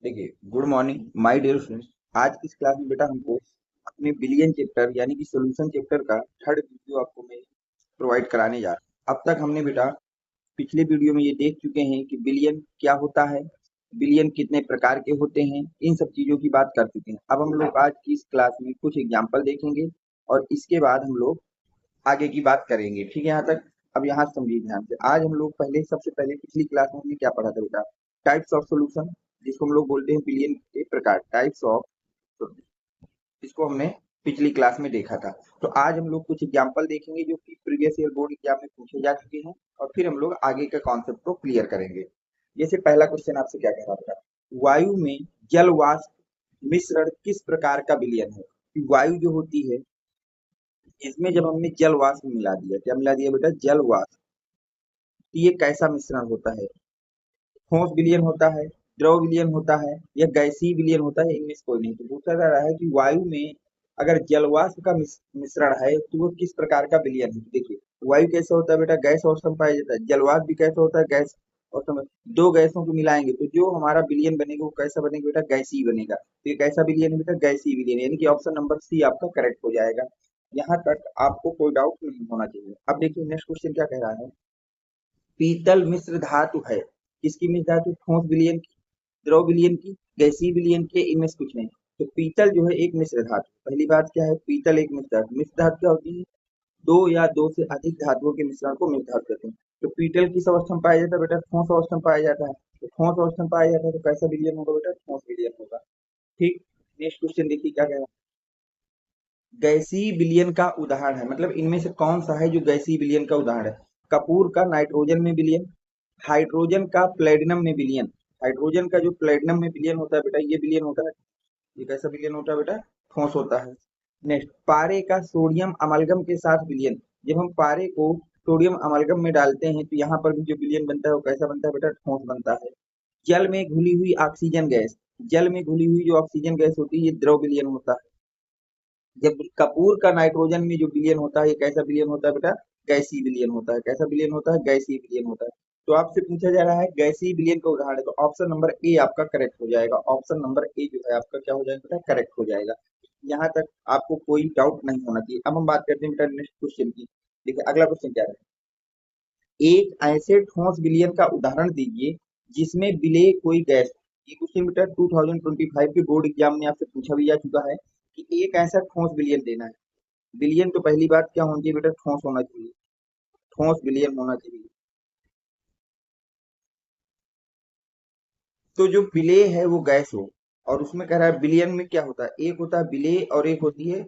देखिए, good morning my dear friends. आज की इस क्लास में बेटा हमको अपने बिलियन चैप्टर यानी कि सॉल्यूशन चैप्टर का थर्ड वीडियो आपको मैं प्रोवाइड कराने जा रहा हूँ। अब तक हमने बेटा पिछले वीडियो में ये देख चुके हैं कि बिलियन क्या होता है, बिलियन कितने प्रकार के होते हैं, इन सब चीजों की बात कर चुके हैं। अब हम लोग आज की इस क्लास में कुछ एग्जाम्पल देखेंगे और इसके बाद हम लोग आगे की बात करेंगे। ठीक है यहाँ तक? अब यहाँ समझिए ध्यान से। आज हम लोग सबसे पहले पिछली क्लास में हमने क्या पढ़ा था बेटा? टाइप्स ऑफ सॉल्यूशन, जिसको हम लोग बोलते हैं बिलियन के प्रकार, टाइप्स ऑफ सॉल्यूशन, इसको हमने पिछली क्लास में देखा था। तो आज हम लोग कुछ एग्जाम्पल देखेंगे जो कि प्रीवियस ईयर बोर्ड एग्जाम में पूछे जा चुके हैं और फिर हम लोग आगे का कॉन्सेप्ट को क्लियर करेंगे। जैसे पहला क्वेश्चन आपसे क्या कह रहा था? वायु में जल वाष्प मिश्रण किस प्रकार का विलयन है? कि वायु जो होती है, इसमें जब हमने जल वाष्प मिला दिया, क्या मिला दिया बेटा? जल वाष्प। तो ये कैसा मिश्रण होता है? ठोस विलयन होता है, द्रव विलयन होता है या गैसीय विलयन होता है? इनमें से कोई नहीं। तो पूछा जा रहा है कि वायु में अगर जलवाष्प का मिश्रण है तो वो किस प्रकार का विलयन है? देखिए, वायु कैसा होता है बेटा? गैस अवस्था में पाया जाता है। जलवाष्प भी कैसा होता है? गैस अवस्था में। दो गैसों को मिलाएंगे तो जो हमारा विलयन बनेगा वो कैसा बनेगा बेटा? गैसीय बनेगा। तो ये कैसा विलयन है बेटा? गैसीय विलयन, यानी कि ऑप्शन नंबर सी आपका करेक्ट हो जाएगा। यहाँ तक आपको कोई डाउट नहीं होना चाहिए। अब देखिए नेक्स्ट क्वेश्चन क्या कह रहा है? पीतल मिश्र धातु है। किसकी मिश्र धातु? ठोस विलयन की, द्रव विलयन की, गैसीय विलयन के, इनमें से कुछ नहीं। तो पीतल जो है एक मिश्र धातु। पहली बात क्या है? पीतल एक मिश्र धातु। मिश्र धातु क्या होती है? दो या दो से अधिक धातुओं के मिश्रण को मिश्र धातु कहते हैं। तो पीतल किस अवस्था में पाया जाता है बेटा? ठोस अवस्था में पाया जाता है। तो ठोस अवस्था में पाया जाता है तो कैसा विलयन होगा बेटा? ठोस विलयन होगा। ठीक। नेक्स्ट क्वेश्चन देखिए क्या कह रहा है? गैसीय विलयन का उदाहरण है, मतलब इनमें से कौन सा है जो गैसीय विलयन का उदाहरण है? कपूर का नाइट्रोजन में विलयन, हाइड्रोजन का प्लेटिनम में विलयन। हाइड्रोजन का जो प्लेटिनम में विलयन होता है बेटा, ये विलयन होता है। ये कैसा विलयन होता है बेटा? ठोस होता है। नेक्स्ट, पारे का सोडियम अमलगम के साथ विलयन। जब हम पारे को सोडियम अमलगम में डालते हैं तो यहाँ पर भी जो विलयन बनता है वो कैसा बनता है बेटा? ठोस बनता है। जल में घुली हुई ऑक्सीजन गैस, जल में घुली हुई जो ऑक्सीजन गैस होती है ये द्रव विलयन होता है। जब कपूर का नाइट्रोजन में जो विलयन होता है ये कैसा विलयन होता है बेटा? गैसीय विलयन होता है। कैसा विलयन होता है? गैसीय विलयन होता है। तो आपसे पूछा जा रहा है गैसीय विलयन का उदाहरण है, तो ऑप्शन नंबर ए आपका करेक्ट हो जाएगा। ऑप्शन नंबर ए जो है आपका क्या हो जाएगा बेटा? करेक्ट हो जाएगा। यहाँ तक आपको कोई डाउट नहीं होना चाहिए। अब हम बात करते हैं बेटा नेक्स्ट क्वेश्चन की। देखिए अगला क्वेश्चन क्या है? एक ऐसे ठोस विलयन का उदाहरण दीजिए जिसमें विलेय कोई गैस हो। ये क्वेश्चन बेटा 2025 के बोर्ड एग्जाम में आपसे पूछा भी जा चुका है कि एक ऐसा ठोस विलयन देना है। विलयन तो पहली बात क्या होनी चाहिए बेटा? ठोस होना चाहिए। ठोस विलयन होना चाहिए। तो जो विलेय है वो गैस हो, और उसमें कह रहा है विलयन में क्या होता है? एक होता है विलेय और एक होती है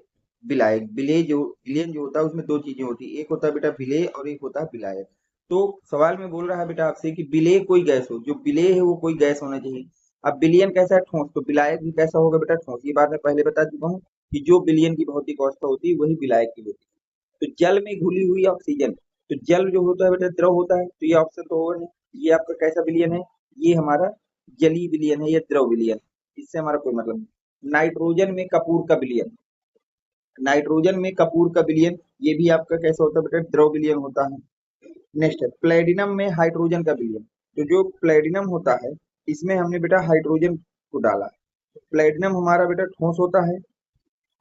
विलायक। विलेय जो विलयन जो होता है उसमें दो चीजें होती है, एक होता है बेटा विलेय और एक होता है विलायक। तो सवाल में बोल रहा है बेटा आपसे कि विलेय कोई गैस हो, जो विलेय है वो कोई गैस होना चाहिए। अब विलयन कैसा है? ठोस। तो विलायक भी कैसा होगा बेटा? ठोस। ये बात मैं पहले बता चुका हूँ कि जो विलयन की भौतिक अवस्था होती है वही विलायक की होती है। तो जल में घुली हुई ऑक्सीजन, तो जल जो होता है बेटा द्रव होता है, तो ये ऑप्शन तो होगा नहीं। ये आपका कैसा विलयन है? ये हमारा जलीय विलयन है या द्रव विलयन। इससे हमारा कोई मतलब नहीं। नाइट्रोजन में कपूर का विलयन, नाइट्रोजन में कपूर का विलयन, ये भी आपका कैसा होता है बेटा? द्रव विलयन होता है। नेक्स्ट है प्लेटिनम में हाइड्रोजन का विलयन। तो जो प्लेटिनम होता है इसमें हमने बेटा हाइड्रोजन को डाला। प्लेटिनम हमारा बेटा ठोस होता है,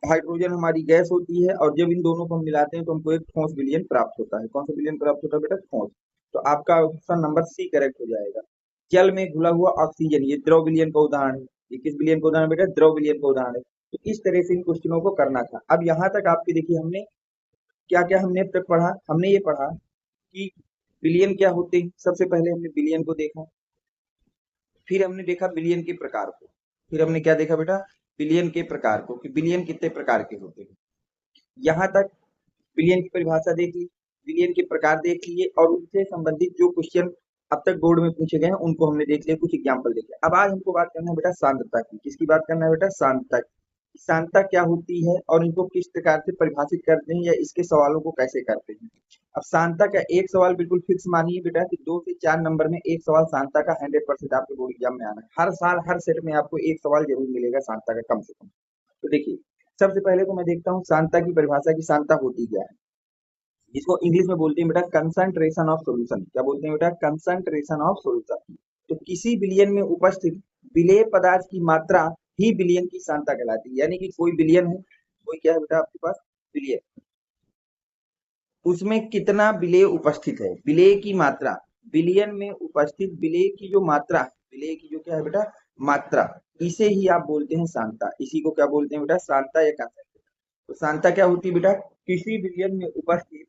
हाइड्रोजन हमारी गैस होती है, और जब इन दोनों को हम मिलाते हैं तो हमको एक ठोस विलयन प्राप्त होता है। कौन सा विलयन प्राप्त होता है बेटा? ठोस। तो आपका ऑप्शन नंबर सी करेक्ट हो जाएगा। जल में घुला हुआ ऑक्सीजन, ये द्रव विलयन का उदाहरण है। ये किस विलयन का उदाहरण बेटा? द्रव विलयन का उदाहरण है। तो इस तरह से इन क्वेश्चनों को करना था। अब यहाँ तक आपके देखिए हमने क्या क्या हमने अब तक पढ़ा। हमने ये पढ़ा कि विलयन क्या होते हैं। सबसे पहले हमने विलयन को देखा, फिर हमने देखा विलयन के प्रकार को, फिर हमने क्या देखा बेटा? विलयन के प्रकार को, कि विलयन कितने प्रकार के होते हैं। यहाँ तक विलयन की परिभाषा देख ली, विलयन के प्रकार देख लिए, और उनसे संबंधित जो क्वेश्चन अब तक बोर्ड में पूछे गए हैं उनको हमने देख लिया, कुछ एग्जाम्पल देखे। अब आज हमको बात करना है बेटा सांद्रता की। किसकी बात करना है बेटा? सांद्रता की। सांद्रता क्या होती है और इनको किस प्रकार से परिभाषित करते हैं या इसके सवालों को कैसे करते हैं। अब सांद्रता का एक सवाल बिल्कुल फिक्स मानिए बेटा कि 2 से 4 नंबर में एक सवाल सांद्रता का 100% आपके बोर्ड एग्जाम में आना है। हर साल हर सेट में आपको एक सवाल जरूर मिलेगा सांद्रता का, कम से कम। तो देखिए सबसे पहले तो मैं देखता हूँ सांद्रता की परिभाषा की सांद्रता होती क्या है, जिसको इंग्लिश में बोलते हैं बेटा कंसंट्रेशन ऑफ सॉल्यूशन। क्या बोलते हैं बेटा? Concentration of solution. तो किसी विलयन में उपस्थित विलेय पदार्थ की मात्रा ही विलयन की सांद्रता कहलाती है। यानी कि कोई विलयन है, कोई क्या है बेटा आपके पास विलयन, उसमें कितना विलेय उपस्थित है, विलेय की मात्रा, विलयन में उपस्थित विलेय की जो मात्रा है, विलेय की जो क्या है बेटा मात्रा, इसे ही आप बोलते हैं सांद्रता। इसी को क्या बोलते हैं बेटा सांद्रता या कंसंट्रेशन। तो सांद्रता क्या होती है बेटा, किसी विलयन में उपस्थित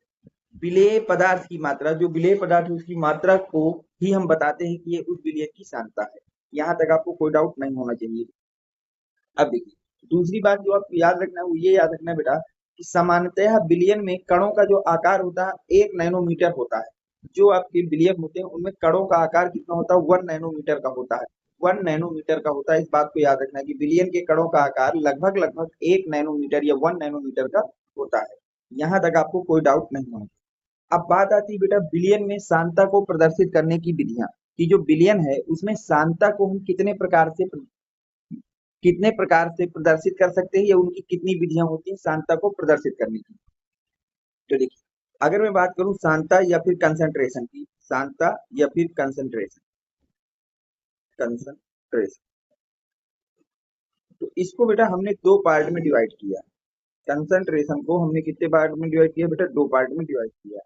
विलेय पदार्थ की मात्रा, जो विलेय पदार्थ है उसकी मात्रा को ही हम बताते हैं कि ये उस विलयन की सांद्रता है। यहाँ तक आपको कोई डाउट नहीं होना चाहिए। अब देखिए दूसरी बात जो आपको याद रखना है वो ये याद रखना है बेटा कि सामान्यतः विलयन में कणों का जो आकार होता है 1 नैनोमीटर होता है। जो आपके विलयन होते हैं उनमें कणों का आकार कितना होता है 1 नैनोमीटर का होता है। 1 नैनोमीटर का होता है। इस बात को याद रखना है कि विलयन के कणों का आकार लगभग लगभग 1 नैनोमीटर या 1 नैनोमीटर का होता है। यहाँ तक आपको कोई डाउट नहीं होना। अब बात आती है बेटा विलयन में सांद्रता को प्रदर्शित करने की विधियां, कि जो विलयन है उसमें सांद्रता को हम कितने प्रकार से प्रदर्शित कर सकते हैं या उनकी कितनी विधियां होती हैं सांद्रता को प्रदर्शित करने की। तो देखिए अगर मैं बात करूं सांद्रता या फिर कंसंट्रेशन की, सांद्रता या फिर कंसंट्रेशन, कंसंट्रेशन, तो इसको बेटा हमने दो पार्ट में डिवाइड किया। कंसंट्रेशन को हमने कितने पार्ट में डिवाइड किया बेटा, दो पार्ट में डिवाइड किया।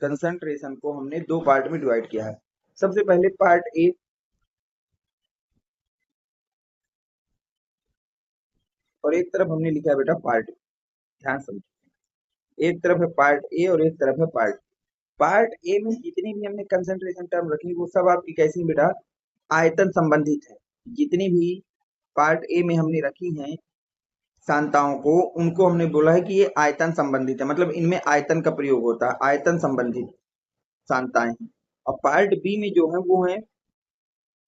कंसंट्रेशन को हमने दो पार्ट में डिवाइड किया है। सबसे पहले पार्ट ए, और एक तरफ हमने लिखा है बेटा पार्ट, ध्यान समझिए, एक तरफ है पार्ट ए और एक तरफ है पार्ट। पार्ट ए में जितनी भी हमने कंसंट्रेशन टर्म रखी वो सब आपकी कैसी बेटा आयतन संबंधित है। जितनी भी पार्ट ए में हमने रखी हैं सांद्रताओं को, उनको हमने बोला है कि ये आयतन संबंधित है, मतलब इनमें आयतन का प्रयोग होता है, आयतन संबंधित सांद्रताएं हैं। और पार्ट बी में जो है वो है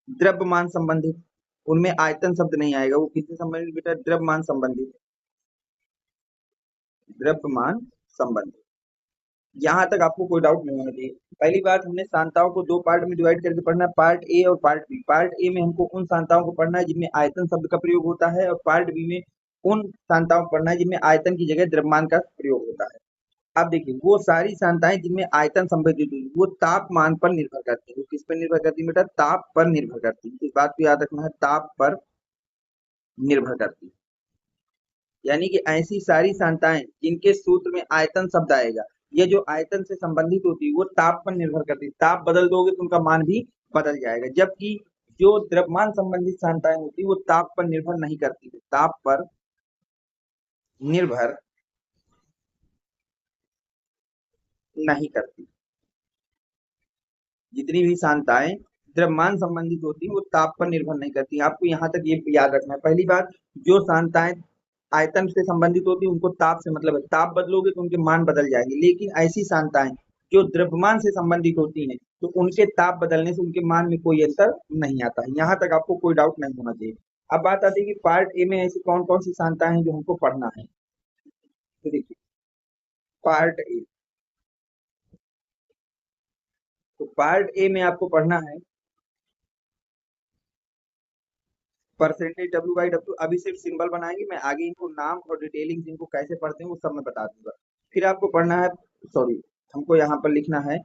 द्रव्यमान संबंधित, उनमें आयतन शब्द नहीं आएगा। वो किससे संबंधित बेटा, द्रव्यमान संबंधित, द्रव्यमान संबंधित। यहाँ तक आपको कोई डाउट नहीं होना चाहिए। पहली बात हमने सांद्रताओं को दो पार्ट में डिवाइड करके पढ़ना है, पार्ट ए और पार्ट बी। पार्ट ए में हमको उन सांद्रताओं को पढ़ना है जिनमें आयतन शब्द का प्रयोग होता है, और पार्ट बी में उन सांद्रताओं को पढ़ना है जिनमें आयतन की जगह द्रव्यमान का प्रयोग होता है। अब देखिए वो सारी सांद्रताएं जिनमें आयतन संबंधित होती है वो तापमान पर निर्भर करती है। वो किस पर निर्भर करती है बेटा, ताप पर निर्भर करती है। इस बात को याद रखना है, ताप पर निर्भर करती है। यानी कि ऐसी सारी सांद्रताएं जिनके सूत्र में आयतन शब्द आएगा, ये जो आयतन से संबंधित होती है वो ताप पर निर्भर करती है। ताप बदल दोगे तो उनका मान भी बदल जाएगा। जबकि जो द्रव्यमान संबंधित सांद्रताएं होती है वो ताप पर निर्भर नहीं करती है, ताप पर निर्भर नहीं करती। जितनी भी सांद्रताएं द्रव्यमान संबंधित होती है वो ताप पर निर्भर नहीं करती। आपको यहाँ तक ये याद रखना है। पहली बात, जो सांद्रताएं आयतन से संबंधित होती है उनको ताप से मतलब है, ताप बदलोगे तो उनके मान बदल जाएंगे। लेकिन ऐसी सांद्रताएं जो द्रव्यमान से संबंधित होती हैं तो उनके ताप बदलने से उनके मान में कोई अंतर नहीं आता है। यहाँ तक आपको कोई डाउट नहीं होना चाहिए। अब बात आती है कि पार्ट ए में ऐसी कौन कौन सी सांद्रताएं हैं जो हमको पढ़ना है। तो देखिए पार्ट ए, तो पार्ट ए में आपको पढ़ना है परसेंटेज डब्ल्यू बाई डब्ल्यू। अभी सिर्फ सिंबल बनाएंगे, मैं आगे इनको नाम और डिटेलिंग इनको कैसे पढ़ते हैं वो सब मैं बता दूंगा। फिर आपको पढ़ना है, सॉरी हमको यहाँ पर लिखना है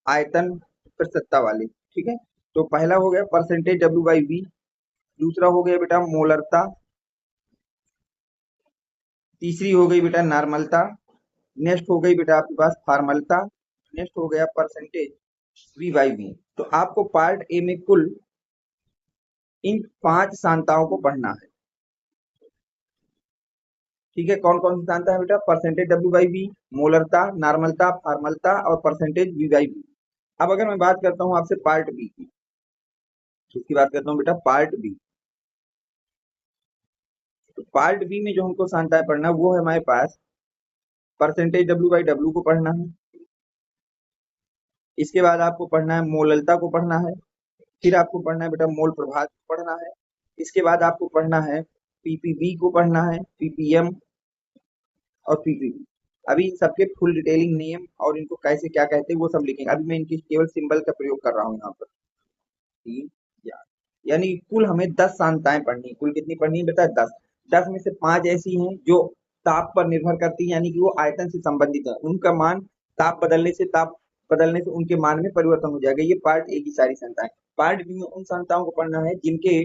आयतन प्रतिशतता वाले, ठीक है। तो पहला हो गया परसेंटेज डब्ल्यू बाई वी, दूसरा हो गया बेटा मोलरता, तीसरी हो गई बेटा नॉर्मलता, नेक्स्ट हो गई बेटा आपके पास फॉर्मलता, नेक्स्ट हो गया परसेंटेज वी बाई वी। तो आपको पार्ट ए में कुल इन 5 सांद्रताओं को पढ़ना है, ठीक है। कौन कौन सी सांद्रता है बेटा, परसेंटेज डब्ल्यू बाई वी, मोलरता, नॉर्मलता, फॉर्मलता और परसेंटेज वी बाई वी। अब अगर मैं बात करता हूँ आपसे पार्ट बी की, किसकी बात करता हूँ बेटा, पार्ट बी। तो पार्ट बी में जो हमको सांद्रताएं पढ़ना है वो है हमारे पास परसेंटेज डब्ल्यू बाई डब्ल्यू को पढ़ना है, इसके बाद आपको पढ़ना है मोललता को पढ़ना है, फिर आपको पढ़ना है बेटा मोल प्रभाव को पढ़ना है, इसके बाद आपको पढ़ना है पीपीवी को पढ़ना है, पीपीएम और पीपीवी। अभी इन सबके फुल डिटेलिंग नेम और इनको कैसे क्या कहते हैं वो सब लिखेंगे। अभी मैं इनकी केवल सिंबल का प्रयोग कर रहा हूँ यहाँ पर। यानी कुल हमें 10 सांद्रताएं पढ़नी, कुल कितनी पढ़नी है बेटा 10। 10 में से 5 ऐसी हैं जो ताप पर निर्भर करती है, यानी कि वो आयतन से संबंधित है, उनका मान ताप बदलने से उनके मान में परिवर्तन हो जाएगा। ये पार्ट ए की सारी सांद्रताएं। पार्ट बी में उन सांताओं को पढ़ना है जिनके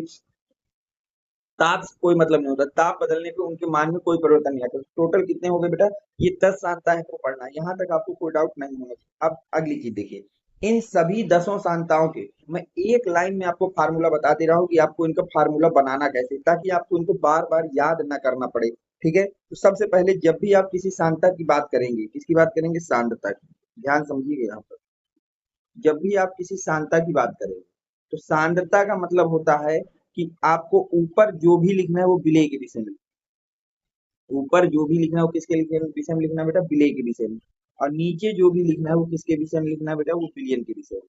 ताप से कोई मतलब नहीं होता, ताप बदलने पे उनके मान में कोई परिवर्तन नहीं आता। टोटल कितने हो गए बेटा? ये 10 सांताएं को पढ़ना है। यहाँ तक आपको कोई डाउट नहीं होना चाहिए। अब अगली चीज देखिए, इन सभी 10 सांताओं के मैं एक लाइन में आपको फार्मूला बता दे रहा हूँ कि आपको इनका फार्मूला बनाना कैसे, ताकि आपको इनको बार बार याद ना करना पड़े। ठीक है, तो सबसे पहले जब भी आप किसी सांता की बात करेंगे, किसकी बात करेंगे? सांद्रता की। ध्यान समझिएगा यहाँ पर, जब भी आप किसी सांद्रता की बात करेंगे तो सांद्रता का मतलब होता है कि आपको ऊपर जो भी लिखना है वो विलेय के विषय में, ऊपर जो भी लिखना है वो किसके विषय में लिखना है बेटा? विलेय के विषय में। और नीचे जो भी लिखना है वो किसके विषय में लिखना है बेटा? वो विलयन के विषय में।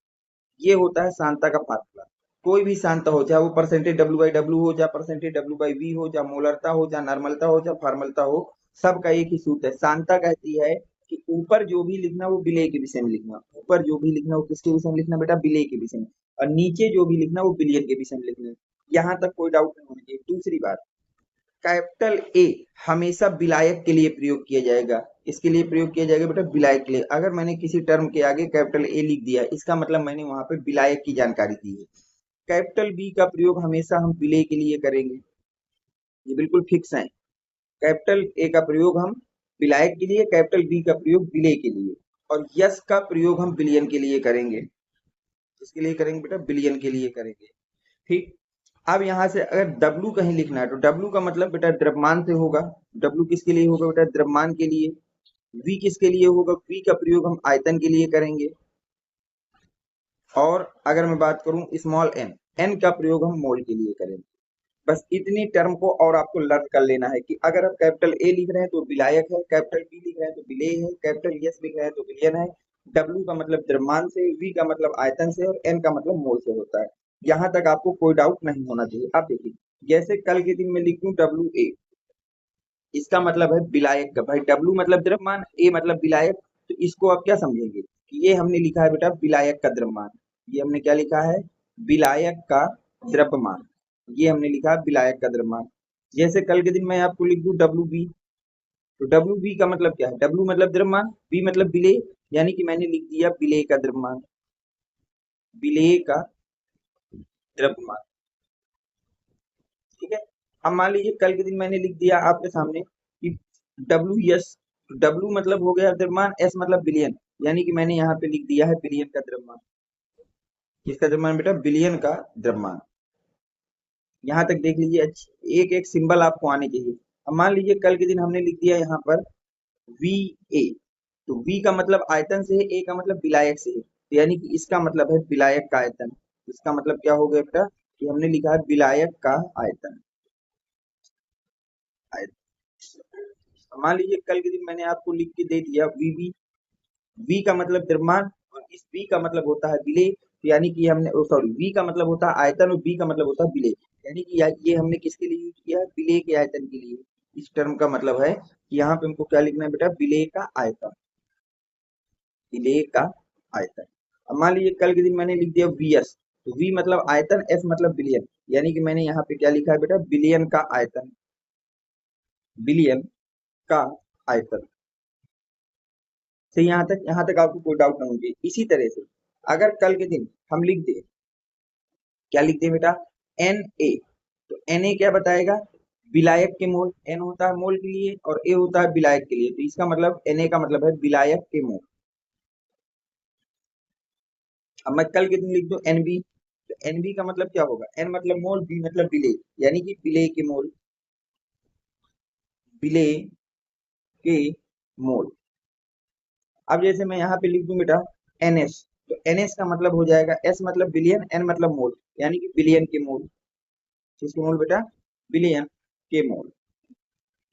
ये होता है सांद्रता का फार्मूला। कोई भी सांद्रता हो, चाहे वो परसेंटेज डब्ल्यू बाई डब्ल्यू हो, चाहे परसेंटेज डब्ल्यू बाई वी हो, चाहे मोलरता हो, चाहे नॉर्मलता हो, चाहे फार्मलता हो, सबका एक ही सूत्र है। सांद्रता कहती है कि ऊपर जो भी लिखना वो विलेय के विषय में लिखना, ऊपर जो भी लिखना वो किसके विषय में लिखना बेटा? विलेय के विषय में। और नीचे जो भी लिखना वो विलयन के विषय में लिखना। यहाँ तक कोई डाउट नहीं होना चाहिए। दूसरी बात, कैपिटल ए हमेशा विलायक के लिए प्रयोग किया जाएगा। इसके लिए प्रयोग किया जाएगा बेटा? विलायक के लिए। अगर मैंने किसी टर्म के आगे कैपिटल ए लिख दिया, इसका मतलब मैंने वहां पे विलायक की जानकारी दी है। कैपिटल बी का प्रयोग हमेशा हम विलेय के लिए करेंगे, ये बिल्कुल फिक्स है। कैपिटल ए का प्रयोग हम विलायक के लिए, कैपिटल बी का प्रयोग विलेय के लिए, और यस का प्रयोग हम विलयन के लिए करेंगे। किसके लिए करेंगे बेटा? विलयन के लिए करेंगे। ठीक, अब यहाँ से अगर W कहीं लिखना है तो W का मतलब बेटा द्रव्यमान से होगा। W किसके लिए होगा बेटा? द्रव्यमान के लिए। V किसके लिए होगा? V का प्रयोग हम आयतन के लिए करेंगे। और अगर मैं बात करूं स्मॉल n, n का प्रयोग हम मोल के लिए करेंगे। बस इतनी टर्म को और आपको लर्न कर लेना है कि अगर आप कैपिटल ए लिख रहे हैं तो विलायक है, कैपिटल बी लिख रहे हैं तो विलेय है, कैपिटल एस लिख रहे हैं तो विलयन है। डब्ल्यू का मतलब द्रव्यमान से, वी का मतलब आयतन से, और एन का मतलब मोल से होता है। यहाँ तक आपको कोई डाउट नहीं होना चाहिए। अब देखिए, जैसे कल के दिन में लिख दूं डब्ल्यू ए, इसका मतलब है विलायक का। भाई डब्ल्यू मतलब द्रव्यमान, ए मतलब विलायक, तो इसको आप क्या समझेंगे कि ये हमने लिखा है बेटा विलायक का द्रव्यमान। ये हमने क्या लिखा है? विलायक का द्रव्यमान। ये हमने लिखा है विलायक का द्रव्यमान। जैसे कल के दिन मैं आपको लिख दूं डब्ल्यू बी, तो डब्ल्यू बी का मतलब क्या है? डब्ल्यू मतलब द्रव्यमान, बी मतलब विलेय, यानी कि मैंने लिख दिया विलेय का द्रव्यमान, विलेय का द्रव्यमान। ठीक है, अब मान लीजिए कल के दिन मैंने लिख दिया आपके सामने कि डब्ल्यू यस, डब्ल्यू मतलब हो गया द्रव्यमान, एस मतलब विलयन, यानी कि मैंने यहाँ पे लिख दिया है विलयन का द्रव्यमान। किसका द्रव्यमान बेटा? विलयन का द्रव्यमान। यहाँ तक देख लीजिए, एक एक सिंबल आपको आने चाहिए। अब मान लीजिए कल के दिन हमने लिख दिया यहाँ पर वी ए, तो वी का मतलब आयतन से है, ए का मतलब विलायक से है, तो यानी कि इसका मतलब है विलायक का आयतन। इसका मतलब क्या हो गया बेटा? कि हमने लिखा है विलायक का आयतन। मान लीजिए कल के दिन मैंने आपको लिख के दे दिया वीबी, वी का मतलब द्रव्यमान और इस बी का मतलब होता है विलेय, तो यानी कि हमने सॉरी, वी का मतलब होता है आयतन और बी का मतलब होता है विलेय, यानी कि ये हमने किसके लिए यूज किया है? विलेय के आयतन के लिए। इस टर्म का मतलब है कि यहाँ पे हमको क्या लिखना है बेटा? विलेय का आयतन, विलेय का आयतन। अब मान लीजिए कल के दिन मैंने लिख दिया वी एस, तो वी मतलब आयतन, एस मतलब विलयन, यानी कि मैंने यहाँ पे क्या लिखा है बेटा? विलयन का आयतन, विलयन का आयतन। तो यहाँ तक आपको कोई डाउट नहीं होगी। इसी तरह से अगर कल के दिन हम लिख दे, क्या लिख दे बेटा? एन ए, तो एन ए क्या बताएगा? विलायक के मोल। एन होता है मोल के लिए और ए होता है विलायक के लिए, तो इसका मतलब एन ए का मतलब है विलायक के मोल। अब मैं कल के दिन लिख दूं एन बी, तो एन बी का मतलब क्या होगा? एन मतलब मोल, बी मतलब विलेय, यानी कि विलेय के मोल, विलेय के मोल। अब जैसे मैं यहाँ पे लिख दूं बेटा एन एस, तो एन एस का मतलब हो जाएगा, एस मतलब बिलियन, एन मतलब मोल, यानी कि बिलियन के मोल। किसके मोल बेटा? बिलियन के मोल।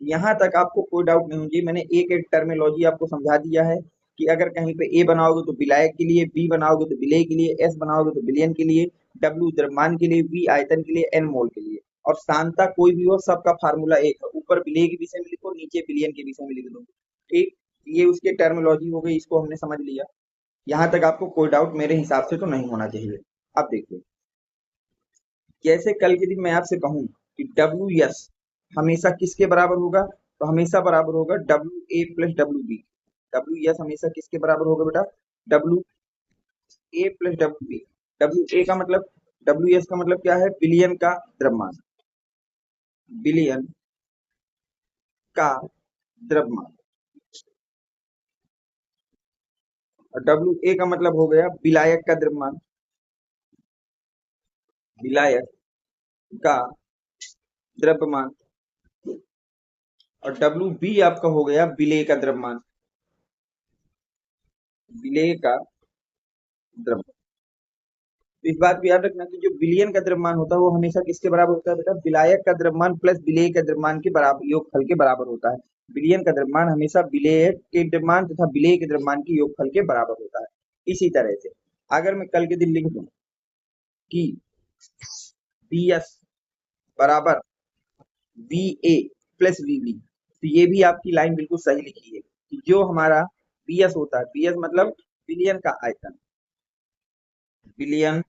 यहाँ तक आपको कोई डाउट नहीं होगी। मैंने एक एक टर्मिनोलॉजी आपको समझा दिया है कि अगर कहीं पे ए बनाओगे तो विलायक के लिए, बी बनाओगे तो विलेय के लिए, एस बनाओगे तो विलियन के लिए, डब्ल्यू द्रव्यमान के लिए, वी आयतन के लिए, एन मोल के लिए। और सांता कोई भी हो, सबका फार्मूला एक है, ऊपर विलेय के विषय में लिखो, नीचे विलियन के विषय में लिख दो। ठीक, ये उसके टर्मिनोलॉजी हो गई, इसको हमने समझ लिया। यहाँ तक आपको कोई डाउट मेरे हिसाब से तो नहीं होना चाहिए। अब देखिए, जैसे कल के दिन मैं आपसे कहूं कि डब्ल्यू एस हमेशा किसके बराबर होगा, तो हमेशा बराबर होगा W A plus W B. W S हमेशा किसके बराबर होगा बेटा? W A plus W B. W A का मतलब WS का मतलब क्या है? बिलियन का द्रव्यमान, बिलियन का द्रव्यमान। और WA का मतलब हो गया विलायक का द्रव्यमान, विलायक का द्रव्यमान। और WB आपका हो गया विलेय का द्रव्यमान, विलेय का द्रव्यमान। तो इस बात को याद रखना कि जो विलियन का द्रव्यमान होता है वो हमेशा किसके बराबर होता है बेटा? विलायक का द्रव्यमान प्लस विलेय का द्रव्यमान के बराबर, योगफल के बराबर होता है। विलियन का द्रव्यमान हमेशा विलेय के द्रव्यमान तथा विलेय के द्रव्यमान के योगफल के बराबर होता है। इसी तरह से अगर मैं कल के दिन लिख दूं कि BS बराबर VA प्लस VB, तो ये भी आपकी लाइन बिल्कुल सही लिखी है कि जो हमारा BS होता है, BS मतलब बिलियन का आयतन, बिलियन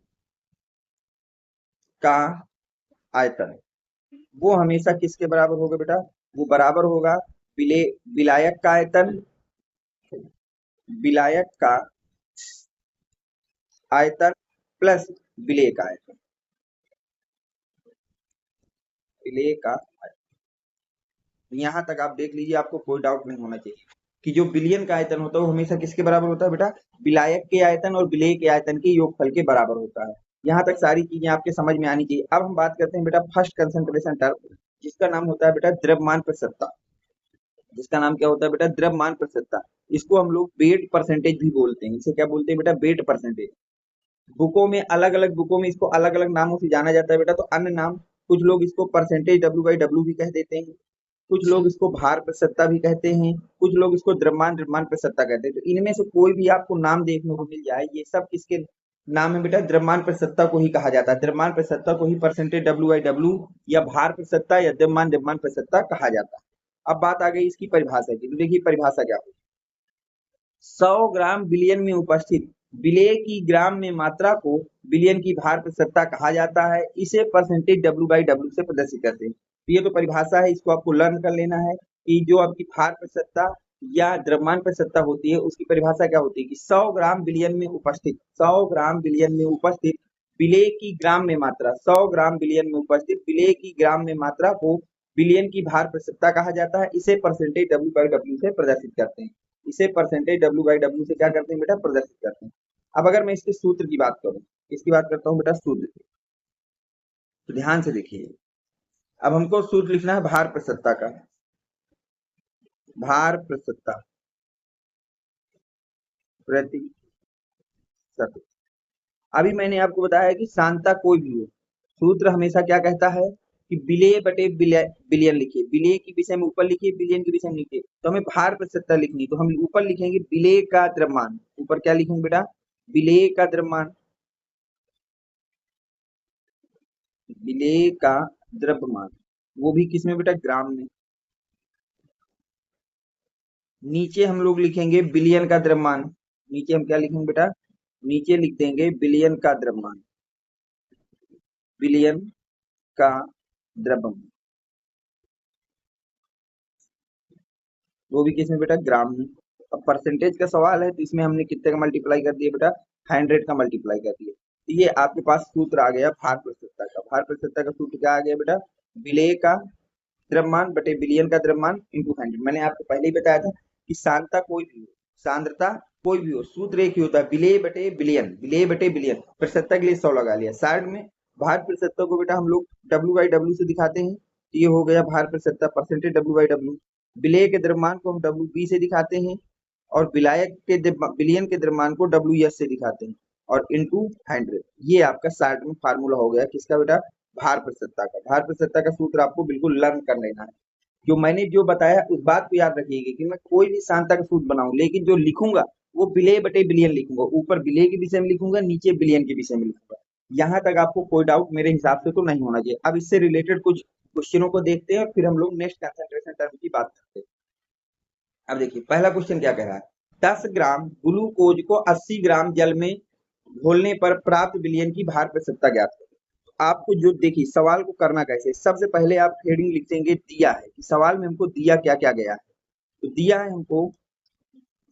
का आयतन, वो हमेशा किसके बराबर होगा बेटा? वो बराबर होगा विलायक का आयतन, विलायक का आयतन प्लस विलेय का आयतन, विलेय का आयतन। यहां तक आप देख लीजिए, आपको कोई डाउट नहीं होना चाहिए कि जो बिलियन का आयतन होता है वो हमेशा किसके बराबर होता है बेटा? विलायक के आयतन और विलेय के आयतन के योगफल के बराबर होता है। यहाँ तक सारी चीजें आपके समझ में आनी चाहिए। अब हम बात करते हैं बेटा फर्स्ट कंसंट्रेशन टर्म, जिसका नाम होता है बेटा द्रव्यमान प्रतिशतता। जिसका नाम क्या होता है बेटा? द्रव्यमान प्रतिशतता। इसको हम लोग वेट परसेंटेज भी बोलते हैं। इसे क्या बोलते हैं बेटा? Wait percentage. बुकों में अलग अलग बुकों में इसको अलग अलग नामों से जाना जाता है बेटा। तो अन्य नाम, कुछ लोग इसको परसेंटेज W/W भी कह देते हैं, कुछ लोग इसको भार प्रतिशतता भी कहते हैं, कुछ लोग इसको द्रव्यमान द्रव्यमान प्रतिशतता कहते हैं। तो इनमें से कोई भी आपको नाम देखने को मिल जाए, ये सब किसके नाम है बेटा? द्रव्यमान प्रतिशतता को ही कहा जाता है। द्रव्यमान प्रतिशतता को ही परसेंटेज W/W या भार प्रतिशतता या द्रव्यमान द्रव्यमान प्रतिशतता कहा जाता है। अब बात आ गई इसकी परिभाषा की। तो देखिए परिभाषा क्या होगी। 100 ग्राम बिलियन में उपस्थित विलेय की ग्राम में मात्रा को बिलियन की भार प्रतिशतता कहा जाता है। इसे परसेंटेज W/W से प्रदर्शित करते हैं। तो ये तो परिभाषा है, इसको आपको लर्न कर लेना है कि जो आपकी भार प्रतिशतता या द्रव्यमान प्रतिशतता होती है उसकी परिभाषा क्या होती है कि 100 ग्राम बिलियन में उपस्थित, 100 ग्राम बिलियन में उपस्थित विलेय की ग्राम में मात्रा, 100 ग्राम बिलियन में उपस्थित विलेय की ग्राम में मात्रा को बिलियन की भार प्रतिशतता कहा जाता है। इसे परसेंटेज W/W से प्रदर्शित करते हैं। इसे परसेंटेज W/W से क्या करते हैं बेटा? प्रदर्शित करते हैं। अब अगर मैं इसके सूत्र की बात करूं, इसकी बात करता हूं बेटा सूत्र की, तो ध्यान से देखिए। अब हमको सूत्र लिखना है भार प्रतिशतता का, भार प्रतिशतता प्रतिशत। अभी मैंने आपको बताया कि सांता कोई भी हो, सूत्र हमेशा क्या कहता है कि विलेय बटे बिलियन लिखिए। विलेय के विषय में ऊपर लिखिए, बिलियन के विषय में लिखिए। तो हमें भार प्रतिशतता लिखनी, तो हम ऊपर लिखेंगे विलेय का द्रव्यमान। ऊपर क्या लिखेंगे बेटा? विलेय का द्रव्यमान, विलेय का द्रव्यमान, वो भी किसमें बेटा? ग्राम में। नीचे हम लोग लिखेंगे बिलियन का द्रव्यमान। नीचे हम क्या लिखेंगे बेटा? नीचे लिख देंगे बिलियन का द्रव्यमान, बिलियन का द्रव्यमान, वो भी किसमें बेटा? ग्राम में। अब परसेंटेज का सवाल है तो इसमें हमने कितने का मल्टीप्लाई कर दिया बेटा? 100 का मल्टीप्लाई कर दिया। तो ये आपके पास सूत्र आ गया भार प्रतिशतता का। भार प्रतिशतता का सूत्र क्या आ गया बेटा? विलेय का द्रव्यमान बटे बिलियन का द्रव्यमान इंटू 100। मैंने आपको पहले ही बताया था कि सांद्रता कोई भी हो, सांद्रता कोई भी हो, सूत्र एक ही होता है, विलेय बटे बिलियन, विलेय बटे बिलियन। प्रतिशतता के लिए 100 लगा लिया। साइड में भार प्रतिशतता को बेटा हम लोग W/W से दिखाते हैं। तो ये हो गया भार प्रतिशतता, परसेंटेज W/W। विलेय के द्रव्यमान को हम WB से दिखाते हैं और विलायक के बिलियन के द्रव्यमान को WS से दिखाते हैं और इंटू 100। ये आपका साइड में फार्मूला हो गया किसका बेटा? भार प्रतिशतता का। भार प्रतिशतता का सूत्र आपको बिल्कुल लर्न कर लेना है। जो मैंने जो बताया उस बात को याद रखिएगा कि मैं कोई भी सांता का सूत्र बनाऊं, लेकिन जो लिखूंगा वो विलेय बटे बिलियन लिखूंगा। ऊपर विलेय के विषय में लिखूंगा, नीचे बिलियन के विषय में लिखूंगा। यहाँ तक आपको कोई डाउट मेरे हिसाब से तो नहीं होना चाहिए। अब इससे रिलेटेड कुछ क्वेश्चनों को देखते हैं और फिर हम लोग नेक्स्ट कंसंट्रेशन टर्म की बात करते हैं। अब देखिए पहला क्वेश्चन क्या कह रहा है? 10 ग्राम ग्लूकोज को 80 ग्राम जल में घोलने पर प्राप्त विलयन की भार प्रतिशतता ज्ञात करें। आपको जो देखिए सवाल को करना कैसे, सबसे पहले आप हेडिंग लिख देंगे दिया है कि सवाल में हमको दिया क्या क्या गया है। तो दिया है हमको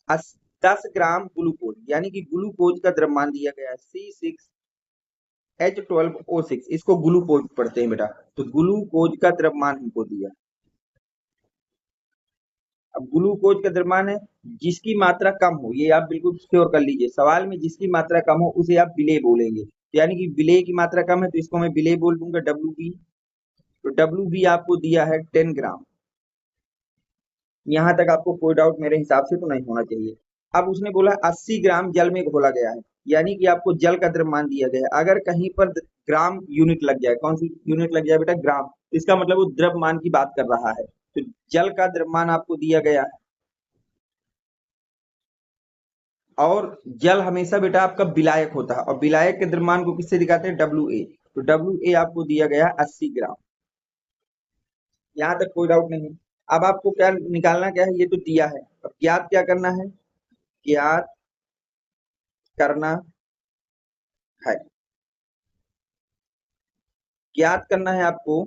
10 ग्राम ग्लूकोज, यानी कि ग्लूकोज का द्रव्यमान दिया गया है H12O6, इसको ग्लूकोज पढ़ते हैं बेटा। तो ग्लूकोज का द्रव्यमान हमको दिया। अब ग्लूकोज का द्रव्यमान है, जिसकी मात्रा कम हो, ये आप बिल्कुल श्योर कर लीजिए, सवाल में जिसकी मात्रा कम हो उसे आप विलेय बोलेंगे। यानी कि विलेय की मात्रा कम है तो इसको मैं विलेय बोल दूंगा WB। तो WB आपको दिया है 10 ग्राम। यहाँ तक आपको कोई डाउट मेरे हिसाब से तो नहीं होना चाहिए। अब उसने बोला 80 ग्राम जल में घोला गया है, यानी कि आपको जल का द्रव्यमान दिया गया है। अगर कहीं पर ग्राम यूनिट लग जाए, कौन सी यूनिट लग जाए बेटा? ग्राम, तो इसका मतलब वो द्रव्यमान की बात कर रहा है। तो जल का द्रव्यमान आपको दिया गया है, और जल हमेशा बेटा आपका विलायक होता है, और विलायक के द्रव्यमान को किससे दिखाते हैं? WA। तो WA आपको दिया गया 80 ग्राम। यहाँ तक कोई डाउट नहीं है। अब आपको क्या निकालना, क्या है? ये तो दिया है। अब ज्ञात क्या करना है? ज्ञात करना है, ज्ञात करना है आपको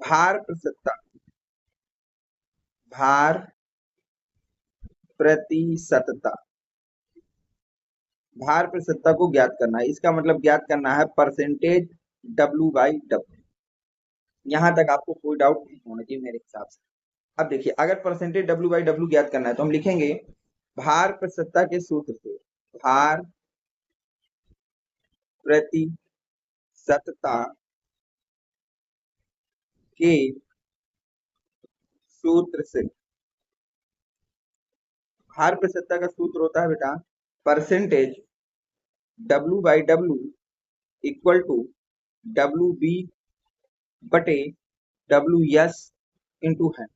भार प्रतिशतता, भार प्रतिशतता, भार प्रतिशतता को ज्ञात करना है। इसका मतलब ज्ञात करना है परसेंटेज W/W। यहाँ तक आपको कोई डाउट नहीं होना चाहिए मेरे हिसाब से। अब देखिए, अगर परसेंटेज W/W ज्ञात करना है तो हम लिखेंगे भार प्रतिशतता के सूत्र से, भार प्रतिशतता के सूत्र से। भार प्रतिशतता का सूत्र होता है बेटा percentage W/W equal to WB बटे WS इंटू 100।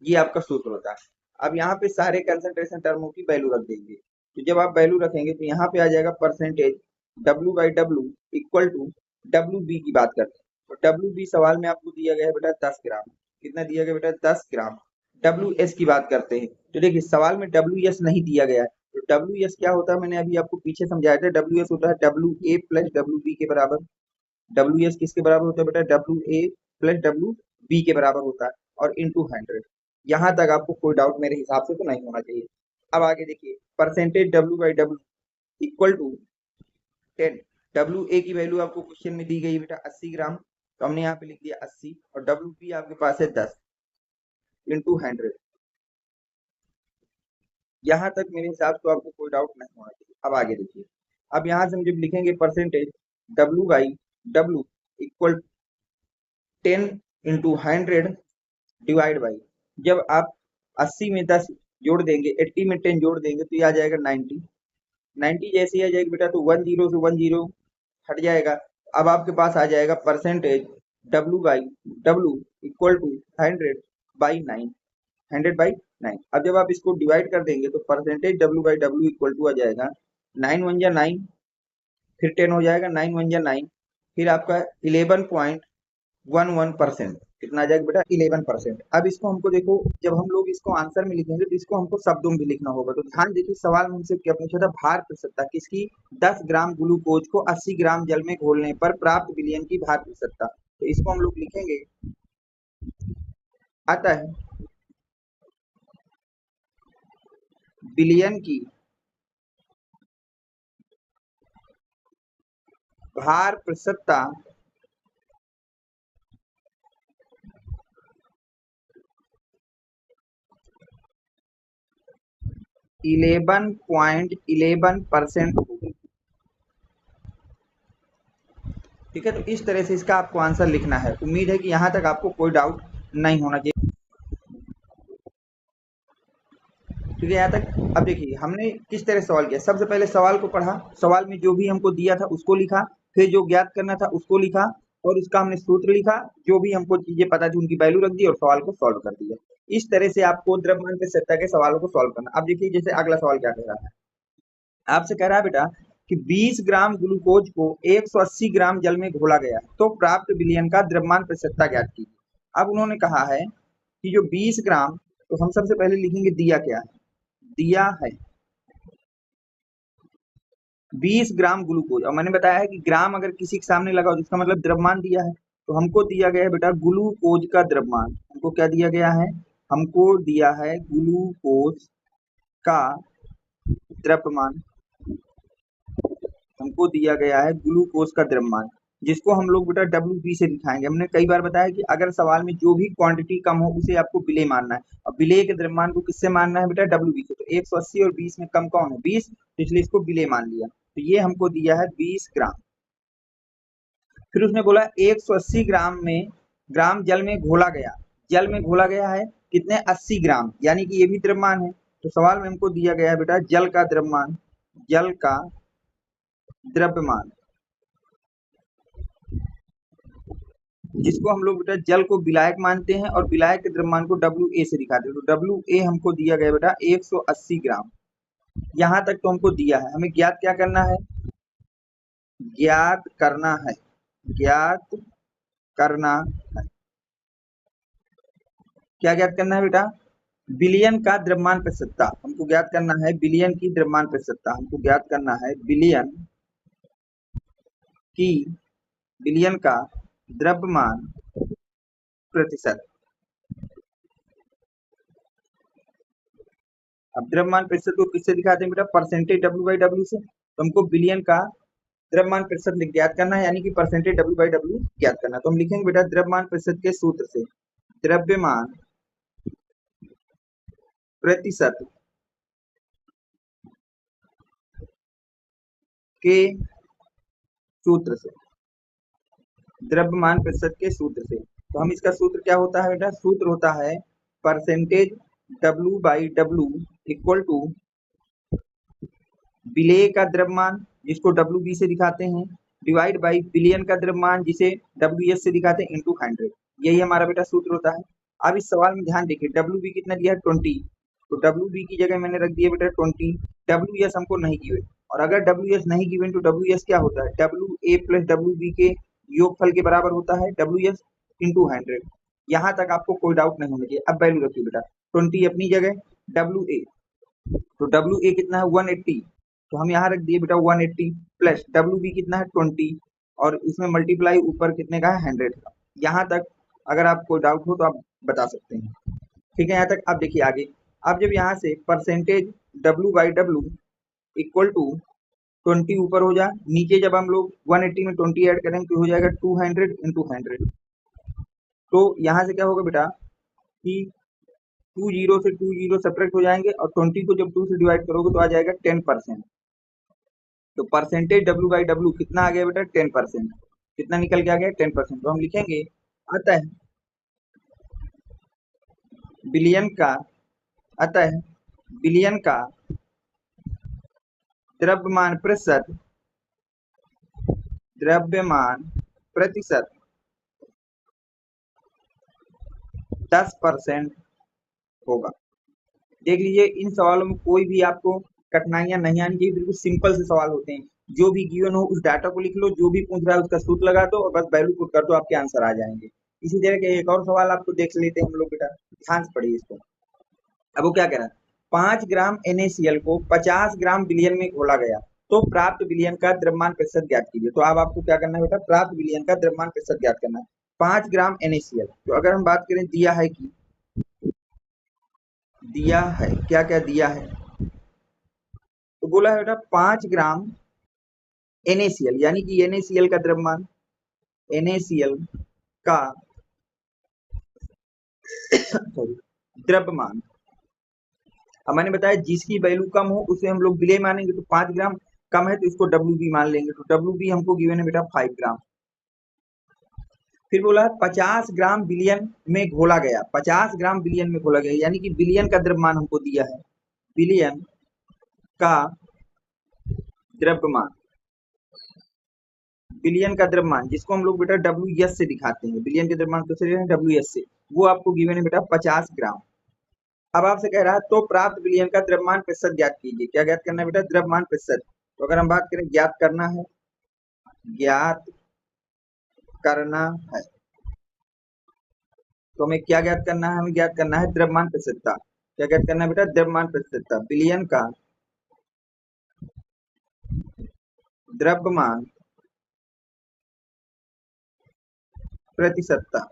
ये आपका सूत्र होता है। अब यहाँ पे सारे कंसंट्रेशन टर्मों की वैल्यू रख देंगे। तो जब आप वैल्यू रखेंगे तो यहाँ पे आ जाएगा percentage W/W equal to WB की बात करते हैं। तो WB सवाल में आपको दिया गया है बेटा 10 ग्राम। कितना दिया गया बेटा? 10 ग्राम। WS की बात करते हैं तो देखिए, सवाल में WS नहीं दिया गया है। तो WS क्या होता है? मैंने अभी आपको पीछे समझाया था। WS होता है WA प्लस WB के बराबर। WS किसके बराबर होता है बेटा? WA प्लस WB के बराबर होता है, और इंटू 100। यहाँ तक आपको कोई डाउट मेरे हिसाब से तो नहीं होना चाहिए। अब आगे देखिए, percentage W/W equal to 10। WA की वैल्यू आपको क्वेश्चन में दी गई है बेटा 80 ग्राम, तो हमने यहाँ पे लिख दिया 80, और WB आपके पास है 10 इंटू 100। यहाँ तक मेरे हिसाब से तो आपको कोई डाउट नहीं होना चाहिए। अब आगे देखिए, अब यहाँ से हम जब लिखेंगे percentage W/W equal 10 into 100 divide by, जब आप 80 में 10 जोड़ देंगे, 80 में 10 जोड़ देंगे तो ये आ जाएगा 90। 90 जैसे ही आ जाएगी बेटा तो 10 से 10 हट जाएगा। अब आपके पास आ जाएगा परसेंटेज W/W इक्वल टू 100/9, 100/9। अब जब आप इसको डिवाइड कर देंगे तो परसेंटेज W/W इक्वल टू आ जाएगा 9 1 जा 9, फिर 10 हो जाएगा, 9 1 जा 9, फिर आपका 11.11%। कितना आ जाएगा बेटा? 11%। अब इसको हमको देखो, जब हम लोग इसको आंसर में लिखेंगे तो इसको हमको शब्दों में भी लिखना होगा। तो ध्यान देखिए, सवाल में हमसे क्या पूछा था? भार प्रतिशतता किसकी? 10 ग्राम ग्लूकोज को 80 ग्राम जल में घोलने पर प्राप्त विलयन की भार प्रतिशतता। तो इसको हम लोग लिखेंगे, आता है विलयन की भार प्रतिशतता 11.11% होगी। ठीक है, तो इस तरह से इसका आपको आंसर लिखना है। उम्मीद है कि यहाँ तक आपको कोई डाउट नहीं होना चाहिए। ठीक है, यहाँ तक। अब देखिए, हमने किस तरह सवाल किया। सबसे पहले सवाल को पढ़ा, सवाल में जो भी हमको दिया था उसको लिखा, फिर जो ज्ञात करना था उसको लिखा, और उसका हमने सूत्र लिखा, जो भी हमको चीजें पता थी उनकी वैल्यू रख दी, और सवाल को सॉल्व कर दिया। इस तरह से आपको द्रव्यमान प्रतिशतता के सवालों को सॉल्व करना। अब देखिए, जैसे अगला सवाल क्या कह रहा है, आपसे कह रहा है बेटा कि 20 ग्राम ग्लूकोज को 180 ग्राम जल में घोला गया तो प्राप्त विलयन का द्रव्यमान प्रतिशतता ज्ञात कीजिए। अब उन्होंने कहा है कि जो 20 ग्राम, तो हम सबसे पहले लिखेंगे दिया क्या है। दिया है 20 ग्राम ग्लूकोज, और मैंने बताया है कि ग्राम अगर किसी के सामने लगा हो तो इसका मतलब द्रव्यमान दिया है। तो हमको दिया गया है बेटा ग्लूकोज का द्रव्यमान। हमको क्या दिया गया है? हमको दिया है ग्लूकोज का द्रव्यमान। हमको दिया गया है ग्लूकोज का द्रव्यमान, जिसको हम लोग बेटा डब्ल्यू से दिखाएंगे। हमने कई बार बताया कि अगर सवाल में जो भी क्वांटिटी कम हो उसे आपको विलेय मानना है, और विलेय के द्रव्यमान को किससे मानना है बेटा, डब्ल्यू से। तो 180 और 20 में कम कौन है, 20, तो इसलिए इसको विलेय मान लिया। तो ये हमको दिया है 20 ग्राम। फिर उसने बोला 180 ग्राम जल में घोला गया, जल में घोला गया है कितने, 80 ग्राम, यानी कि ये भी द्रव्यमान है। तो सवाल में हमको दिया गया है बेटा जल का द्रव्यमान, जल का द्रव्यमान, जिसको हम लोग बेटा जल को विलायक मानते हैं और विलायक के द्रव्यमान को डब्ल्यू से दिखाते हैं। तो डब्ल्यू हमको दिया गया बेटा 180 ग्राम। यहाँ तक तो हमको दिया है, हमें ज्ञात क्या करना है, ज्ञात करना है, ज्ञात करना है। क्या ज्ञात करना है बेटा, विलयन का द्रव्यमान प्रतिशतता हमको ज्ञात करना है, विलयन की द्रव्यमान प्रतिशतता हमको ज्ञात करना है, विलयन की, विलयन का द्रव्यमान प्रतिशत। अब द्रव्यमान प्रतिशत को किससे दिखाते हैं बेटा, परसेंटेज डब्ल्यू बाई डब्ल्यू से। तो हमको विलयन का द्रव्यमान प्रतिशत ज्ञात करना है, यानी कि परसेंटेज डब्ल्यू बाई डब्ल्यू ज्ञात करना। तो हम लिखेंगे बेटा द्रव्यमान प्रतिशत के सूत्र से, द्रव्यमान प्रतिशत के सूत्र से, द्रव्यमान प्रतिशत के सूत्र से। तो हम इसका सूत्र क्या होता है बेटा, सूत्र होता है percentage W by W equal to विलेय का द्रव्यमान, जिसको डब्ल्यू से दिखाते हैं, डिवाइड बाई विलयन का द्रव्यमान, जिसे डब्ल्यू से दिखाते हैं, इंटू 100। यही हमारा बेटा सूत्र होता है। अब इस सवाल में ध्यान देखिए, डब्ल्यू कितना दिया है, 20। तो डब्ल्यू की जगह मैंने रख दिया बेटा 20। डब्ल्यू हमको नहीं गिवन, और अगर डब्ल्यू नहीं गिवन तो डब्ल्यू क्या होता है, डब्ल्यू ए प्लस डब्ल्यू के योगफल के बराबर होता है, डब्ल्यू इंटू 100। यहाँ तक आपको कोई डाउट नहीं होना चाहिए। अब वैल्यू रखिए बेटा, 20 अपनी जगह, डब्ल्यू तो डब्ल्यू कितना है, 180। तो हम यहाँ रख दिए बेटा 180 प्लस डब्ल्यू कितना है 20, और इसमें मल्टीप्लाई ऊपर कितने का है, 100 का। यहाँ तक अगर आप कोई डाउट हो तो आप बता सकते हैं, ठीक है। यहाँ तक आप देखिए आगे। अब जब यहाँ से percentage W by W equal to 20 ऊपर हो जाए, नीचे जब हम लोग 180 में 20 ऐड करेंगे तो हो जाएगा 200 इंटू 100। तो यहाँ से क्या होगा बेटा कि 20 से 20 सब्ट्रैक्ट हो जाएंगे, और 20 को जब 2 से डिवाइड करोगे तो आ जाएगा 10%। तो परसेंटेज डब्ल्यू बाई डब्ल्यू कितना आ गया बेटा, 10%। कितना निकल के आ गया, 10%। तो हम लिखेंगे अतः विलयन का, अतः विलयन का द्रव्यमान प्रतिशत, द्रव्यमान प्रतिशत 10% होगा। देख लीजिए, इन सवालों में कोई भी आपको कठिनाइयां नहीं आनी चाहिए, बिल्कुल सिंपल से सवाल होते हैं। जो भी गिवन हो उस डाटा को लिख लो, जो भी पूछ रहा है उसका सूत्र लगा दो और बस वैल्यू पुट कर दो, आपके आंसर आ जाएंगे। इसी तरह के एक और सवाल आपको देख लेते हैं हम लोग बेटा, ध्यान से पढ़िए इसको। अब वो क्या कह रहा है, 5 ग्राम NaCl को 50 ग्राम विलयन में घोला गया, तो प्राप्त विलयन का द्रव्यमान प्रतिशत ज्ञात कीजिए। तो अब आपको क्या करना है बेटा, प्राप्त विलयन का द्रव्यमान प्रतिशत ज्ञात करना है। 5 ग्राम NaCl, तो अगर हम बात करें दिया है कि, दिया है क्या क्या दिया है, तो बोला है बेटा 5 ग्राम NaCl, यानी कि NaCl का द्रव्यमान, NaCl का द्रव्यमान। अब मैंने बताया जिसकी वैल्यू कम हो उसे हम लोग विलेय मानेंगे, तो 5 ग्राम कम है तो इसको डब्ल्यू मान लेंगे। तो डब्ल्यू हमको गिवन है बेटा 5 ग्राम। फिर बोला 50 ग्राम विलयन में घोला गया, 50 ग्राम विलयन में घोला गया, यानी कि विलयन का द्रव्यमान हमको दिया है, विलयन का द्रव्यमान, विलयन का द्रव्यमान, जिसको हम लोग बेटा डब्ल्यू से दिखाते हैं, विलयन के द्रव्यमान कैसे डब्ल्यू से, वो आपको गिवन है बेटा 50 ग्राम। अब आपसे कह रहा है तो प्राप्त विलयन का द्रव्यमान प्रतिशत ज्ञात कीजिए। क्या ज्ञात करना है बेटा, द्रव्यमान प्रतिशत। तो अगर हम बात करें ज्ञात करना है, ज्ञात करना है, तो हमें क्या ज्ञात करना है, हमें ज्ञात करना है द्रव्यमान प्रतिशतता। क्या ज्ञात करना है बेटा, द्रव्यमान प्रतिशतता, विलयन का द्रव्यमान प्रतिशतता।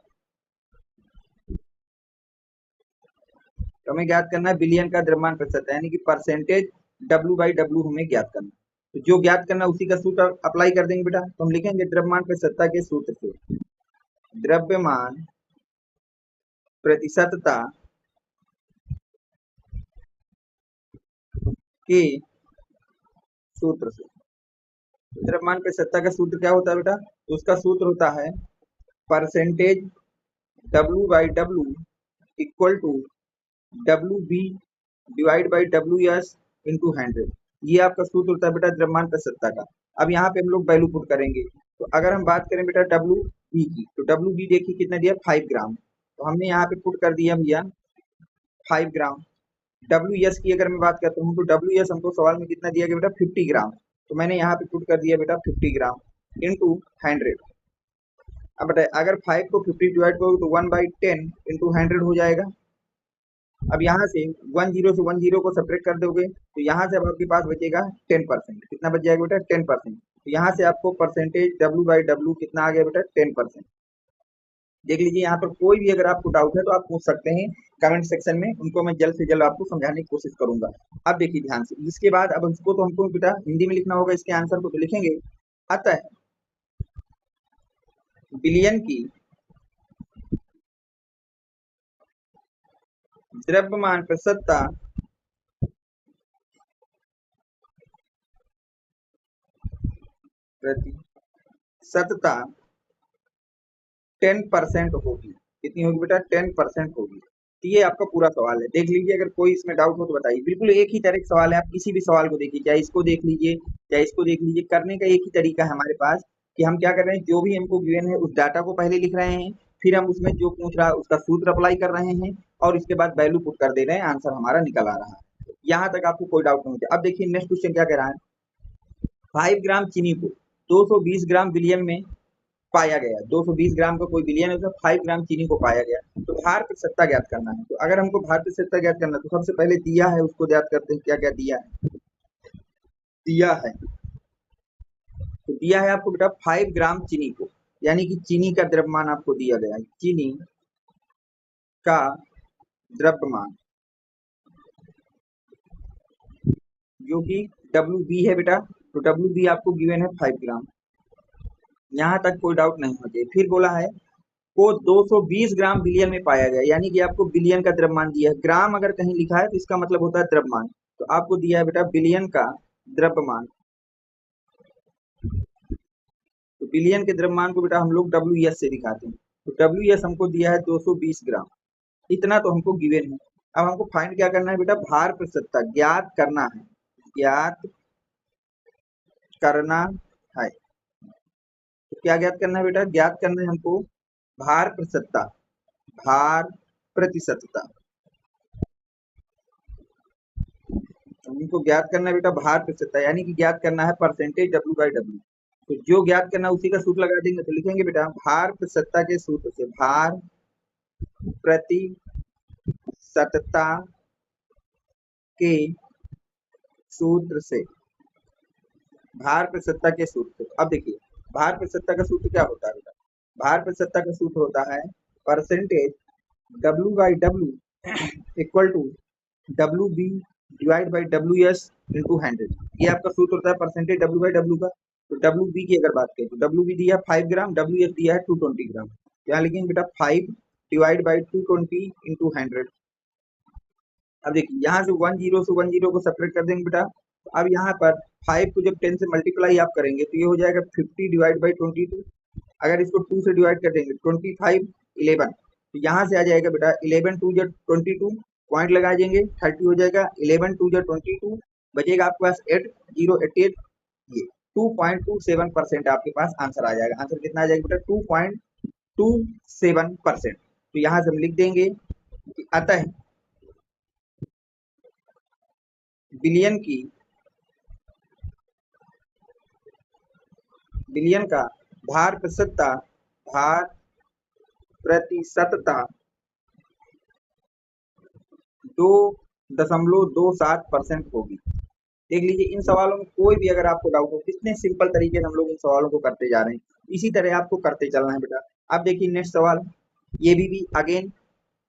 तो हमें ज्ञात करना है विलयन का द्रव्यमान प्रतिशत, यानी कि परसेंटेज डब्ल्यू बाई डब्ल्यू हमें ज्ञात करना है। तो जो ज्ञात करना उसी का सूत्र अप्लाई कर देंगे बेटा। तो हम लिखेंगे द्रव्यमान प्रतिशतता के सूत्र से, द्रव्यमान प्रतिशतता के सूत्र से। द्रव्यमान प्रतिशतता का सूत्र क्या होता है बेटा? तो उसका सूत्र होता है percentage W by W equal to W B divide by W S into 100। ये आपका सूत्र होता है बेटा द्रव्यमान प्रतिशतता का। अब यहाँ पे हम लोग वैल्यू पुट करेंगे। तो अगर हम बात करें बेटा डब्ल्यू बी की, तो डब्ल्यू बी देखिए कितना दिया, 5 ग्राम। तो हमने यहाँ पे पुट कर दिया भैया 5 ग्राम। डब्ल्यू एस की अगर मैं बात करता हूँ, तो डब्ल्यू एस हमको सवाल में कितना दिया गया बेटा, 50 ग्राम। तो मैंने यहाँ पे पुट कर दिया बेटा 50 ग्राम इंटू 100। अब बताए अगर 5 को 50 डिवाइड करो तो 1/10 इंटू 100 हो जाएगा। अब यहाँ से 10 से 10 को सब्ट्रैक्ट कर दोगे तो यहाँ से अब आपके पास बचेगा 10%। कितना बच जाएगा बेटा? 10%। तो यहाँ से आपको परसेंटेज डब्ल्यू बाई डब्ल्यू कितना आ गया बेटा? 10%। देख लीजिए यहाँ पर कोई भी अगर आपको डाउट है तो आप पूछ सकते हैं कमेंट सेक्शन में, उनको मैं जल्द से जल्द आपको समझाने की कोशिश करूंगा। अब देखिए ध्यान से, इसके बाद अब इसको तो हमको बेटा हिंदी में लिखना होगा, इसके आंसर को तो लिखेंगे। अतः बिलियन की द्रव्यमान प्रतिशतता प्रतिशतता 10% होगी। कितनी होगी बेटा? 10% होगी। तो ये आपका पूरा सवाल है। देख लीजिए, अगर कोई इसमें डाउट हो तो बताइए। बिल्कुल एक ही तरह का सवाल है, आप किसी भी सवाल को देखिए, चाहे इसको देख लीजिए चाहे इसको देख लीजिए, करने का एक ही तरीका है हमारे पास कि हम क्या कर रहे हैं, जो भी हमको गिवन है उस डाटा को पहले लिख रहे हैं, फिर हम उसमें जो पूछ रहा है उसका सूत्र अप्लाई कर रहे हैं और इसके बाद वैल्यू पुट कर दे रहे हैं, आंसर हमारा निकल आ रहा है। यहाँ तक आपको कोई डाउट नहीं होता। अब देखिए नेक्स्ट क्वेश्चन क्या कह रहा है, 5 ग्राम चीनी को 220 ग्राम विलियन में पाया गया। 220 ग्राम का कोई विलियन है, तो 5 ग्राम चीनी को पाया गया। तो भार प्रतिशतता ज्ञात करना है। तो अगर हमको भार प्रतिशतता ज्ञात करना है तो सबसे पहले दिया है उसको ज्ञात करते हैं। क्या क्या दिया है? दिया है, तो दिया है आपको बेटा 5 ग्राम चीनी को, यानी कि चीनी का द्रव्यमान आपको दिया गया है। चीनी का द्रव्यमान जो कि डब्ल्यू बी है बेटा, तो डब्ल्यू बी आपको गिवन है 5 ग्राम। यहाँ तक कोई डाउट नहीं होते। फिर बोला है को 220 ग्राम बिलियन में पाया गया, यानी कि आपको बिलियन का द्रव्यमान दिया है। ग्राम अगर कहीं लिखा है तो इसका मतलब होता है द्रव्यमान। तो आपको दिया है बेटा बिलियन का द्रव्यमान। तो बिलियन के द्रव्यमान को बेटा हम लोग डब्ल्यू एस से दिखाते हैं। तो डब्ल्यू एस हमको दिया है 220 ग्राम, इतना तो हमको गिवन है। अब हमको फाइंड क्या करना है बेटा? भार प्रतिशतता ज्ञात करना है, ज्ञात करना है। तो क्या ज्ञात करना है बेटा? ज्ञात करना है हमको भार प्रतिशतता, भार प्रतिशतता। हमको ज्ञात करना है बेटा भार प्रतिशतता, यानी कि ज्ञात करना है परसेंटेज डब्ल्यू बाई डब्ल्यू। तो जो ज्ञात करना है उसी का सूत्र लगा देंगे। तो लिखेंगे बेटा भार प्रतिशतता के सूत्र से, भार प्रतिशतता के सूत्र से, भार प्रतिशतता के सूत्र से। अब देखिए भार प्रतिशतता का सूत्र क्या होता है बेटा? भार प्रतिशतता का सूत्र होता है percentage W by W equal to W B divide by W S into 100। ये आपका सूत्र होता है परसेंटेज डब्ल्यू बाई डब्ल्यू का। तो डब्ल्यू बी की अगर बात करें तो डब्ल्यू बी दिया है 5 ग्राम, डब्ल्यू एस दिया है 220 ग्राम। यहाँ लिखेंगे बेटा 5 डिवाइड बाई 220 इंटू 100। अब देखिए यहाँ से 10 को सेपरेट कर देंगे बेटा। तो अब यहाँ पर 5 को जब 10 से मल्टीप्लाई आप करेंगे तो ये हो जाएगा 50 डिवाइड बाई 22। अगर इसको 2 से डिवाइड कर देंगे 25 11, तो यहाँ से आ जाएगा बेटा 11 2 जा 22, पॉइंट लगा देंगे 30 हो जाएगा। 11 2 जा 22, बचेगा आपके पास 8088। ये 2.27% आपके पास आंसर आ जाएगा। आंसर कितना आ जाएगा बेटा? 2.27%। तो यहाँ से हम लिख देंगे कि अतः बिलियन की, बिलियन का भार प्रतिशतता, भार प्रतिशतता 2.27% होगी। देख लीजिए इन सवालों में कोई भी अगर आपको डाउट हो, कितने सिंपल तरीके से हम लोग इन सवालों को करते जा रहे हैं, इसी तरह आपको करते चलना है बेटा। अब देखिए नेक्स्ट सवाल, ये भी अगेन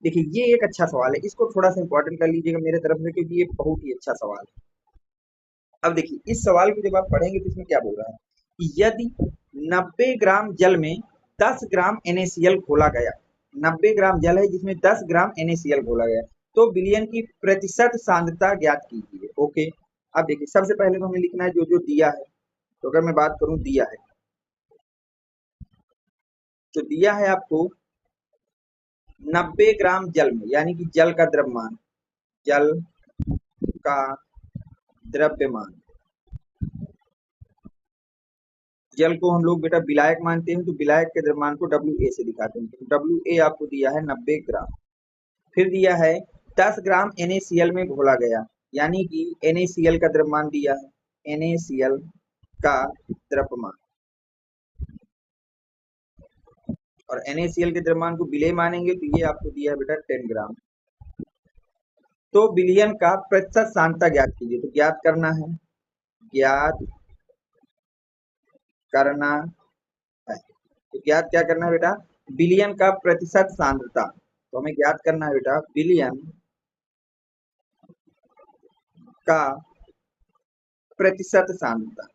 देखिए ये एक अच्छा सवाल है, इसको थोड़ा सा इंपॉर्टेंट कर लीजिएगा मेरे तरफ से, क्योंकि ये बहुत ही अच्छा सवाल है। अब देखिए इस सवाल को जब आप पढ़ेंगे तो इसमें क्या बोल रहा है कि यदि 90 ग्राम जल में 10 ग्राम NaCl घोला गया, 90 ग्राम जल है जिसमें 10 ग्राम NaCl घोला गया, तो विलयन की प्रतिशत सांद्रता ज्ञात कीजिए। ओके, अब देखिए सबसे पहले तो हमें लिखना है जो जो दिया है। तो अगर मैं बात करूं दिया है, तो दिया है आपको 90 ग्राम जल में, यानी कि जल का द्रव्यमान, जल का द्रव्यमान, जल को हम लोग बेटा विलायक मानते हैं, तो विलायक के द्रव्यमान को WA से दिखाते हैं। तो WA आपको दिया है 90 ग्राम। फिर दिया है 10 ग्राम NaCl में घोला गया, यानी कि NaCl का द्रव्यमान दिया है, NaCl का द्रव्यमान, और NaCl के द्रव्यमान को विलेय मानेंगे तो ये आपको दिया है बेटा 10 ग्राम। तो विलयन का प्रतिशत सांद्रता ज्ञात कीजिए, तो ज्ञात करना है, ज्ञात करना है, तो ज्ञात क्या करना है बेटा, विलयन का प्रतिशत सांद्रता। तो हमें ज्ञात करना है बेटा विलयन का प्रतिशत सांद्रता।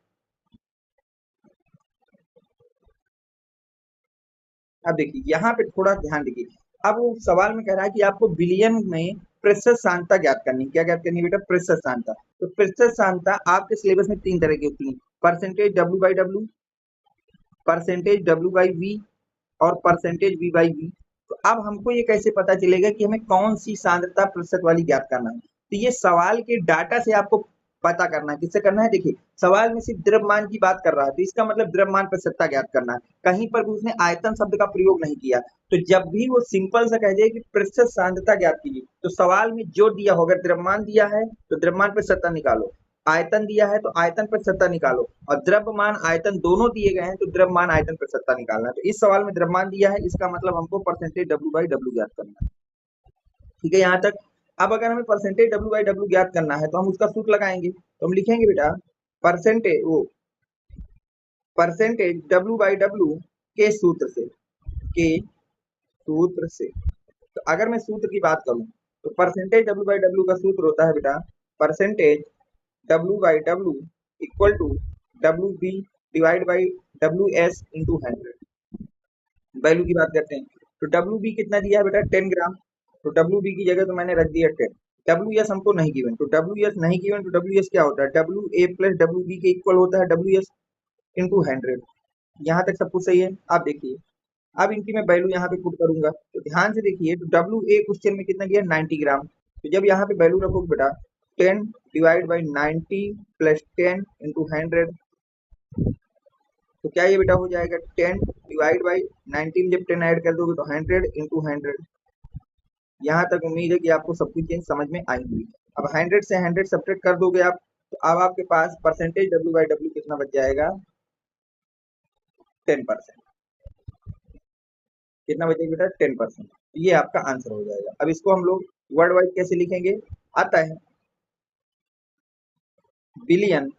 अब देखिए यहाँ पे थोड़ा ध्यान दीजिए, अब वो सवाल में कह रहा है कि आपको विलयन में प्रतिशत सांद्रता ज्ञात करनी है। क्या ज्ञात करनी है बेटा, प्रतिशत सांद्रता। तो प्रतिशत सांद्रता आपके सिलेबस में 3 तरह की होती है, परसेंटेज W/W, परसेंटेज W/V और परसेंटेज V/V। तो अब हमको ये कैसे पता चलेगा कि हमें कौन सी सांद्रता प्रतिशत वाली ज्ञात करना है, तो ये सवाल के डाटा से आपको पता करना है। किससे करना है, देखिए सवाल में सिर्फ द्रव्यमान की बात कर रहा है, तो इसका मतलब द्रव्यमान प्रतिशतता ज्ञात करना है, कहीं पर भी उसने आयतन शब्द का प्रयोग नहीं किया। तो जब भी वो सिंपल सा कह दे कि प्रतिशत सांद्रता ज्ञात कीजिए, तो सवाल में जो दिया होगा, द्रव्यमान दिया है तो द्रव्यमान प्रतिशतता निकालो, आयतन दिया है तो आयतन प्रतिशतता निकालो, और द्रव्यमान आयतन दोनों दिए गए हैं तो द्रव्यमान आयतन प्रतिशतता निकालना है। तो इस सवाल में द्रव्यमान दिया है, इसका मतलब हमको परसेंटेज W/W ज्ञात करना है। ठीक है यहाँ तक। अब अगर हमें परसेंटेज W/W ज्ञात करना है तो हम उसका सूत्र लगाएंगे, तो हम लिखेंगे बेटा परसेंटेज W/W के सूत्र से, के सूत्र से। तो अगर मैं सूत्र की बात करूं तो परसेंटेज W/W का सूत्र होता है बेटा percentage W/W equal to WB divide by WS into 100। Value की बात करते हैं तो WB कितना दिया है बेटा 10 ग्राम, तो WB की जगह तो मैंने रख दिया 10। WS हमको नहीं गिवन, तो WS नहीं गिवन, तो WS क्या होता है, WA प्लस WB के इक्वल होता है WS इंटू 100। यहाँ तक सब कुछ सही है। आप देखिए अब इनकी मैं वैल्यू यहाँ पे पुट करूंगा, तो ध्यान से देखिए, तो WA क्वेश्चन में कितना दिया 90 ग्राम, तो जब यहाँ पे वैल्यू रखोगे बेटा 10 डिवाइड बाई 90 प्लस 10 इंटू 100, तो क्या ये बेटा हो जाएगा 10 डिवाइड बाई 90 में जब 10 ऐड कर दोगे तो 100 इंटू 100। यहाँ तक उम्मीद है कि आपको सब कुछ चीज समझ में आई होगी। अब 100 से 100 सब्ट्रैक्ट कर दोगे आप, तो अब आपके पास परसेंटेज W/W कितना बच जाएगा 10%। कितना बचेगा बेटा 10%। ये आपका आंसर हो जाएगा। अब इसको हम लोग वर्ड वाइज कैसे लिखेंगे, आता है बिलियन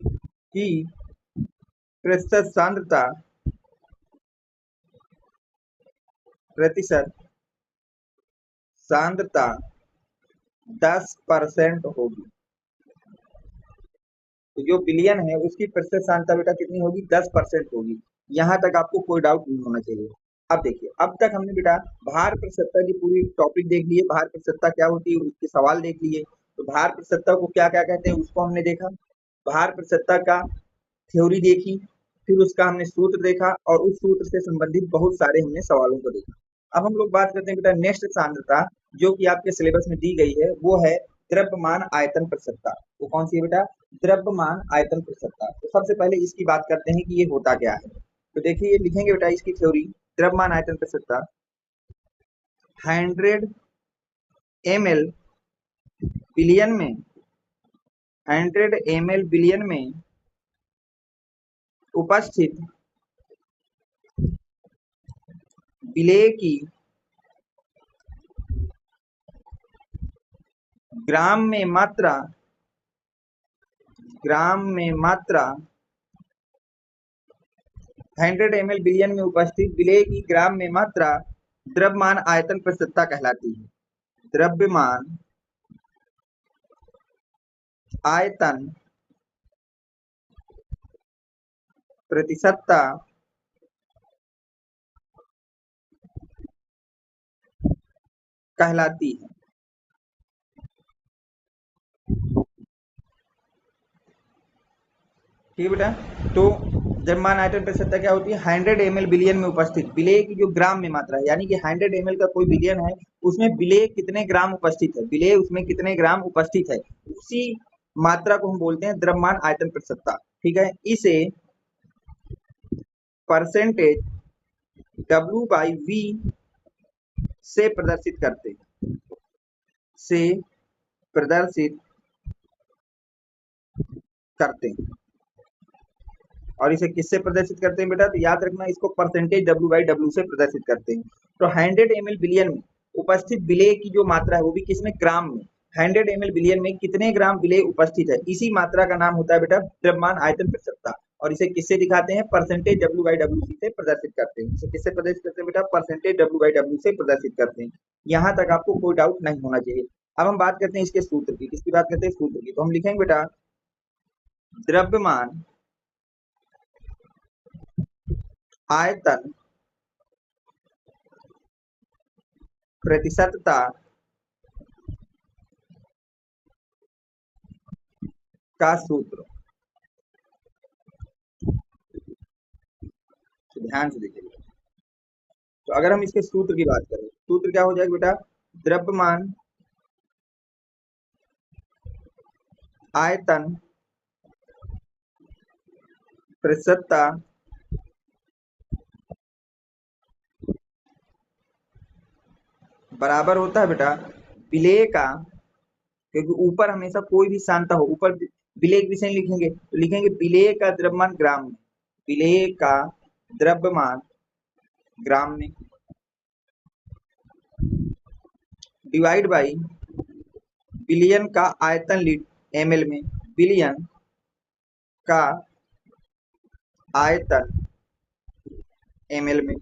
की प्रतिशत सांद्रता, प्रतिशत सांद्रता 10% होगी। तो जो बिलियन है उसकी प्रतिशत सांद्रता बेटा कितनी होगी 10% होगी। यहाँ तक आपको कोई डाउट नहीं होना चाहिए। अब देखिए अब तक हमने बेटा भार प्रतिशतता की पूरी टॉपिक देख लिए, भार प्रतिशतता क्या होती है उसके सवाल देख लिए। तो भार प्रतिशतता को क्या क्या कहते हैं उसको हमने देखा, भार प्रतिशतता का थ्योरी देखी, फिर उसका हमने सूत्र देखा और उस सूत्र से संबंधित बहुत सारे हमने सवालों को देखा। अब हम लोग बात करते हैं बेटा नेक्स्ट सांद्रता जो कि आपके सिलेबस में दी गई है, वो है द्रव्यमान आयतन प्रतिशतता। वो कौन सी है बेटा, द्रव्यमान आयतन प्रतिशतता। तो सबसे पहले इसकी बात करते हैं कि ये होता क्या है। तो देखिए ये लिखेंगे बेटा इसकी थ्योरी, द्रव्यमान आयतन प्रतिशतता 100 ml बिलियन में, 100 ml बिलियन में उपस्थित विलेय की ग्राम में मात्रा, ग्राम में मात्रा 100 ml बिलियन में उपस्थित विलेय की ग्राम में मात्रा द्रव्यमान आयतन प्रतिशतता कहलाती है। द्रव्यमान आयतन प्रतिशतता कहलाती है। ठीक है बेटा। तो द्रव्यमान आयतन प्रतिशतता क्या होती है? 100 ml बिलियन में उपस्थित विलेय की जो ग्राम में मात्रा है, यानी कि 100 ml का कोई बिलियन है, उसमें विलेय कितने ग्राम उपस्थित है, विलेय उसमें कितने ग्राम उपस्थित है, उसी मात्रा को हम बोलते हैं द्रव्यमान आयतन प्रतिशतता। ठीक है, इसे परसेंटेज W/V से प्रदर्शित करते हैं, से प्रदर्शित करते हैं। और इसे किससे प्रदर्शित करते हैं बेटा? तो याद रखना, इसको परसेंटेज W/W से प्रदर्शित करते हैं। तो 100 ml बिलियन में उपस्थित विलेय की जो मात्रा है, वो भी किसमें? ग्राम में। 100 ml बिलियन में कितने ग्राम विलेय उपस्थित है, इसी मात्रा का नाम होता है बेटा द्रव्यमान आयतन प्रतिशतता। और इसे किससे दिखाते हैं? परसेंटेज W/W से प्रदर्शित करते हैं। इसे किससे प्रदर्शित करते हैं बेटा? परसेंटेज W/W से प्रदर्शित करते हैं। यहाँ तक आपको कोई डाउट नहीं होना चाहिए। अब हम बात करते हैं इसके सूत्र की। किसकी बात करते हैं? सूत्र की। तो हम लिखेंगे बेटा द्रव्यमान आयतन प्रतिशतता का सूत्र। तो ध्यान से देखिए बेटा। तो अगर हम इसके सूत्र की बात करें, सूत्र क्या हो जाएगा बेटा? द्रव्यमान आयतन प्रतिशतता बराबर होता है बेटा विलेय का, क्योंकि ऊपर हमेशा कोई भी सांता हो, ऊपर विलेय के विषय लिखेंगे तो लिखेंगे विलेय का द्रव्यमान ग्राम में, विलेय का द्रव्यमान ग्राम में, डिवाइड बाई बिलियन का आयतन ml में, बिलियन का आयतन ml में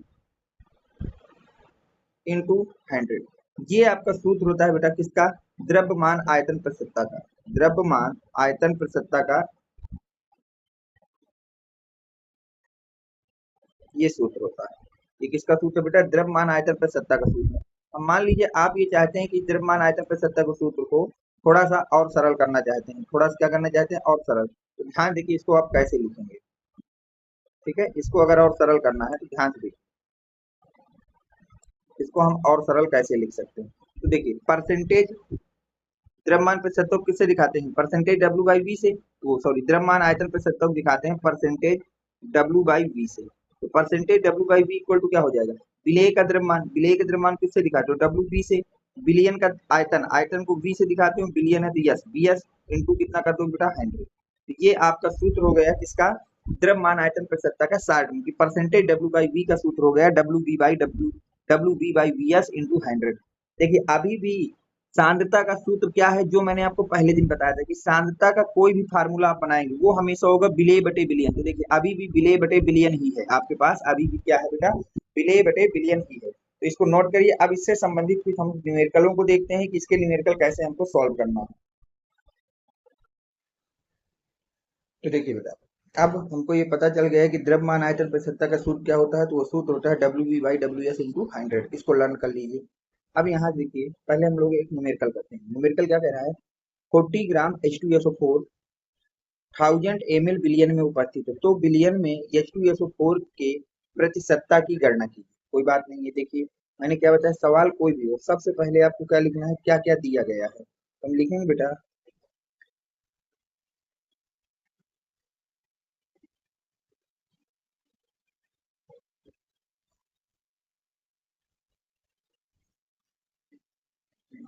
इंटू 100। ये आपका सूत्र होता है बेटा किसका? द्रव्यमान आयतन प्रतिशतता का। द्रव्यमान आयतन प्रतिशतता का ये सूत्र होता है। ये किसका सूत्र बेटा? द्रव्यमान आयतन प्रतिशतता का सूत्र। अब मान लीजिए आप ये चाहते हैं कि द्रव्यमान आयतन प्रतिशतता के सूत्र को थोड़ा सा और सरल करना चाहते हैं, थोड़ा सा क्या करना चाहते हैं? और सरल। तो ध्यान देखिए इसको आप कैसे लिखेंगे। ठीक है, इसको अगर और सरल करना है तो ध्यान से देखिए इसको हम और सरल कैसे लिख सकते हैं। तो देखिए परसेंटेज द्रव्यमान प्रतिशतता को किससे दिखाते हैं? परसेंटेज W/V से। वो सॉरी, द्रव्यमान आयतन प्रतिशतता को दिखाते हैं परसेंटेज W/V से। तो परसेंटेज W/V इक्वल टू क्या हो जाएगा? विलेय का द्रव्यमान। विलेय का द्रव्यमान किससे दिखाते हो? WV से। बिलियन का आयतन, आयतन को V से दिखाते हो, बिलियन है तो यस, BS इंटू कितना कर दो बेटा? 100। तो ये आपका सूत्र हो गया किसका? द्रव्यमान आयतन प्रतिशतता का शॉर्ट में, कि परसेंटेज W/V का सूत्र हो गया WV/VS इंटू 100। देखिए अभी भी सांद्रता का सूत्र क्या है, जो मैंने आपको पहले दिन बताया था कि सांद्रता का कोई भी फार्मूला आप बनाएंगे वो हमेशा होगा विलेय बटे बिलियन। तो देखिए अभी भी विलेय बटे बिलियन ही है आपके पास, अभी भी क्या है बेटा? विलेय बटे बिलियन ही है। तो इसको नोट करिए। अब इससे संबंधित कुछ हम न्यूमेरिकलों को देखते हैं कि इसके न्यूमेरिकल कैसे हमको सॉल्व करना है। तो देखिए बेटा, अब हमको ये पता चल गया है कि द्रव्यमान आयतन प्रतिशतता का सूत्र क्या होता है। तो वो सूत्र होता है WV/WS इंटू 100। इसको लर्न कर लीजिए। अब यहाँ देखिए, पहले हम लोग एक न्यूमेरिकल करते हैं। न्यूमेरिकल क्या कह रहा है? 40 ग्राम H2SO4 1000 ml बिलियन में उपस्थित है। तो बिलियन में H2SO4 के प्रतिशतता की गणना की। कोई बात नहीं है। देखिए मैंने क्या बताया, सवाल कोई भी हो सबसे पहले आपको क्या लिखना है? क्या क्या दिया गया है। तो हम लिखेंगे बेटा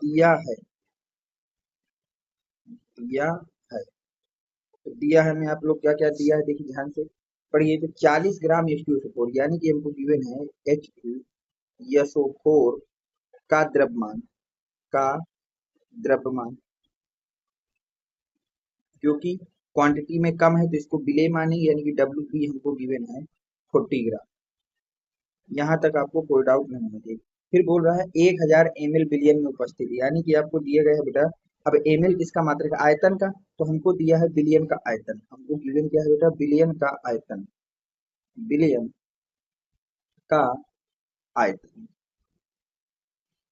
दिया है, दिया है। तो दिया है में आप लोग क्या क्या दिया है देखिए ध्यान से पढ़िए। तो 40 ग्राम H2SO4, यानी कि हमको गिवन है H2SO4 का द्रव्यमान, का द्रव्यमान जो कि क्वांटिटी में कम है तो इसको विलेय मानेंगे, यानी कि WV हमको गिवन है 40 ग्राम। यहाँ तक आपको कोई डाउट नहीं होना चाहिए। फिर बोल रहा है 1000 ml बिलियन में उपस्थित, यानी कि आपको दिया गया है बेटा अब ml किसका मात्रक है? आयतन का। तो हमको दिया है बिलियन का आयतन, हमको गिवन क्या है बेटा? बिलियन का आयतन, बिलियन का आयतन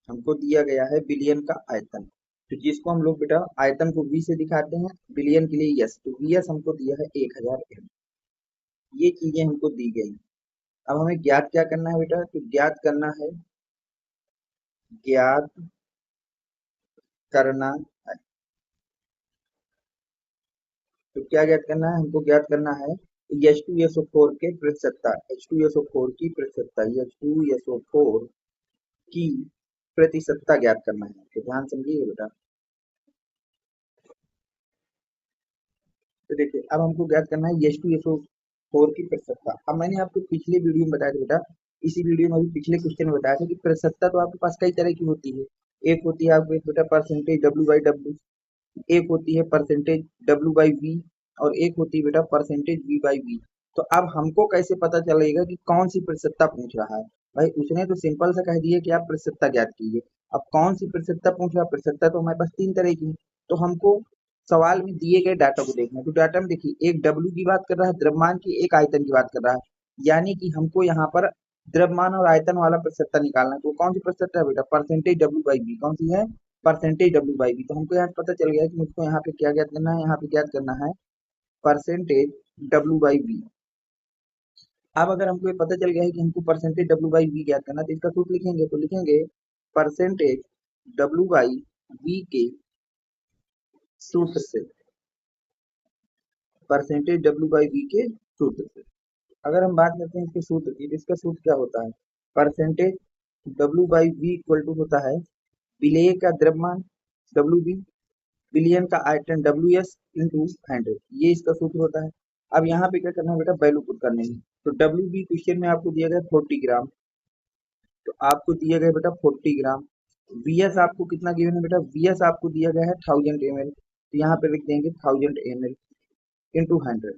हमको दिया गया है, बिलियन का आयतन। तो जिसको हम लोग बेटा आयतन को v से दिखाते हैं, बिलियन के लिए यस, तो वीएस हमको दिया है 1000 एम। ये चीजें हमको दी गई। अब हमें ज्ञात क्या करना है बेटा? तो ज्ञात करना है, ज्ञात करना है। तो क्या ज्ञात करना है? हमको ज्ञात करना है H2SO4 के प्रतिशतता, H2SO4 की प्रतिशतता, H2SO4 की प्रतिशतता ज्ञात करना है। तो ध्यान समझिए बेटा। तो देखिए अब हमको ज्ञात करना है H2SO4 की प्रतिशतता। अब मैंने आपको पिछले वीडियो में बताया था बेटा, इसी वीडियो में अभी पिछले क्वेश्चन में बताया था कि प्रतिशतता तो आपके पास कई तरह की होती है। एक होती है आपके बेटा परसेंटेज W/W, एक होती है परसेंटेज W/V, और एक होती है बेटा परसेंटेज V/V। तो अब हमको कैसे पता चलेगा कि कौन सी प्रतिशतता पूछ रहा है? भाई उसने तो सिंपल सा कह दिया कि आप प्रतिशतता ज्ञात कीजिए। अब कौन सी प्रतिशतता पूछ रहा है? प्रतिशतता तो हमारे पास तीन तरह की है। तो हमको सवाल में दिए गए डाटा को देखना है। तो डाटा में देखिए, एक डब्ल्यू की बात कर रहा है द्रव्यमान की, एक आयतन की बात कर रहा है। यानी कि हमको यहाँ पर द्रव्यमान और आयतन वाला प्रतिशतता निकालना है। तो कौन सी प्रतिशतता है बेटा? Percentage W/V। कौन सी है? Percentage W/V। तो हमको यहाँ पता चल गया कि मुझको यहाँ पे क्या ज्ञात करना है? यहाँ पे ज्ञात करना है परसेंटेज W/V। अब अगर हमको ये पता चल गया है कि हमको परसेंटेज W/V ज्ञात करना है, तो इसका सूत्र लिखेंगे। तो लिखेंगे परसेंटेज W/V के सूत्र से, परसेंटेज W/V के सूत्र से। अगर हम बात करते हैं इसके सूत्र की, तो इसका सूत्र क्या होता है? परसेंटेज W/V इक्वल टू होता है विलेय का द्रव्यमान WV, बिलियन का आयतन WS इंटू 100। ये इसका सूत्र होता है। अब यहाँ पे क्या करना है बेटा? वैल्यू पुट करने है। तो WV क्वेश्चन में आपको दिया गया 40 ग्राम, तो आपको दिया गया बेटा 40 ग्राम। VS आपको कितना गिवन है बेटा? VS आपको दिया गया है 1000 ml, तो यहाँ पे लिख देंगे 1000 ml इंटू 100।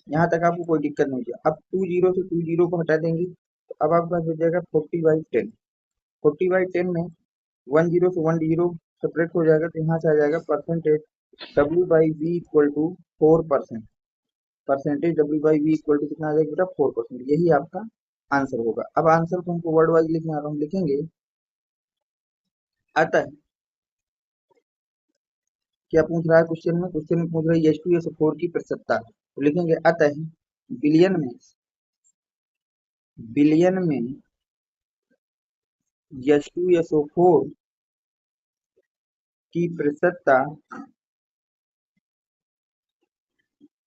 यहाँ तक आपको कोई दिक्कत नहीं है। अब 20 से 20 को हटा देंगे, तो अब आपके पास हो जाएगा 40/10। 40/10 में 10 से 10 सेपरेट हो जाएगा, तो यहाँ से आ जाएगा percentage W/V equal to 4%। Percentage W/V equal to कितना आ जाएगा बेटा? 4%। यही आपका आंसर होगा। अब आंसर को हमको वर्ड वाइज लिखना है, तो हम लिखेंगे अतः, क्या पूछ रहा है क्वेश्चन में? क्वेश्चन में पूछ रहा है H2SO4 की प्रतिशतता। तो लिखेंगे अतः बिलियन में, बिलियन में H2SO4 की प्रतिशतता,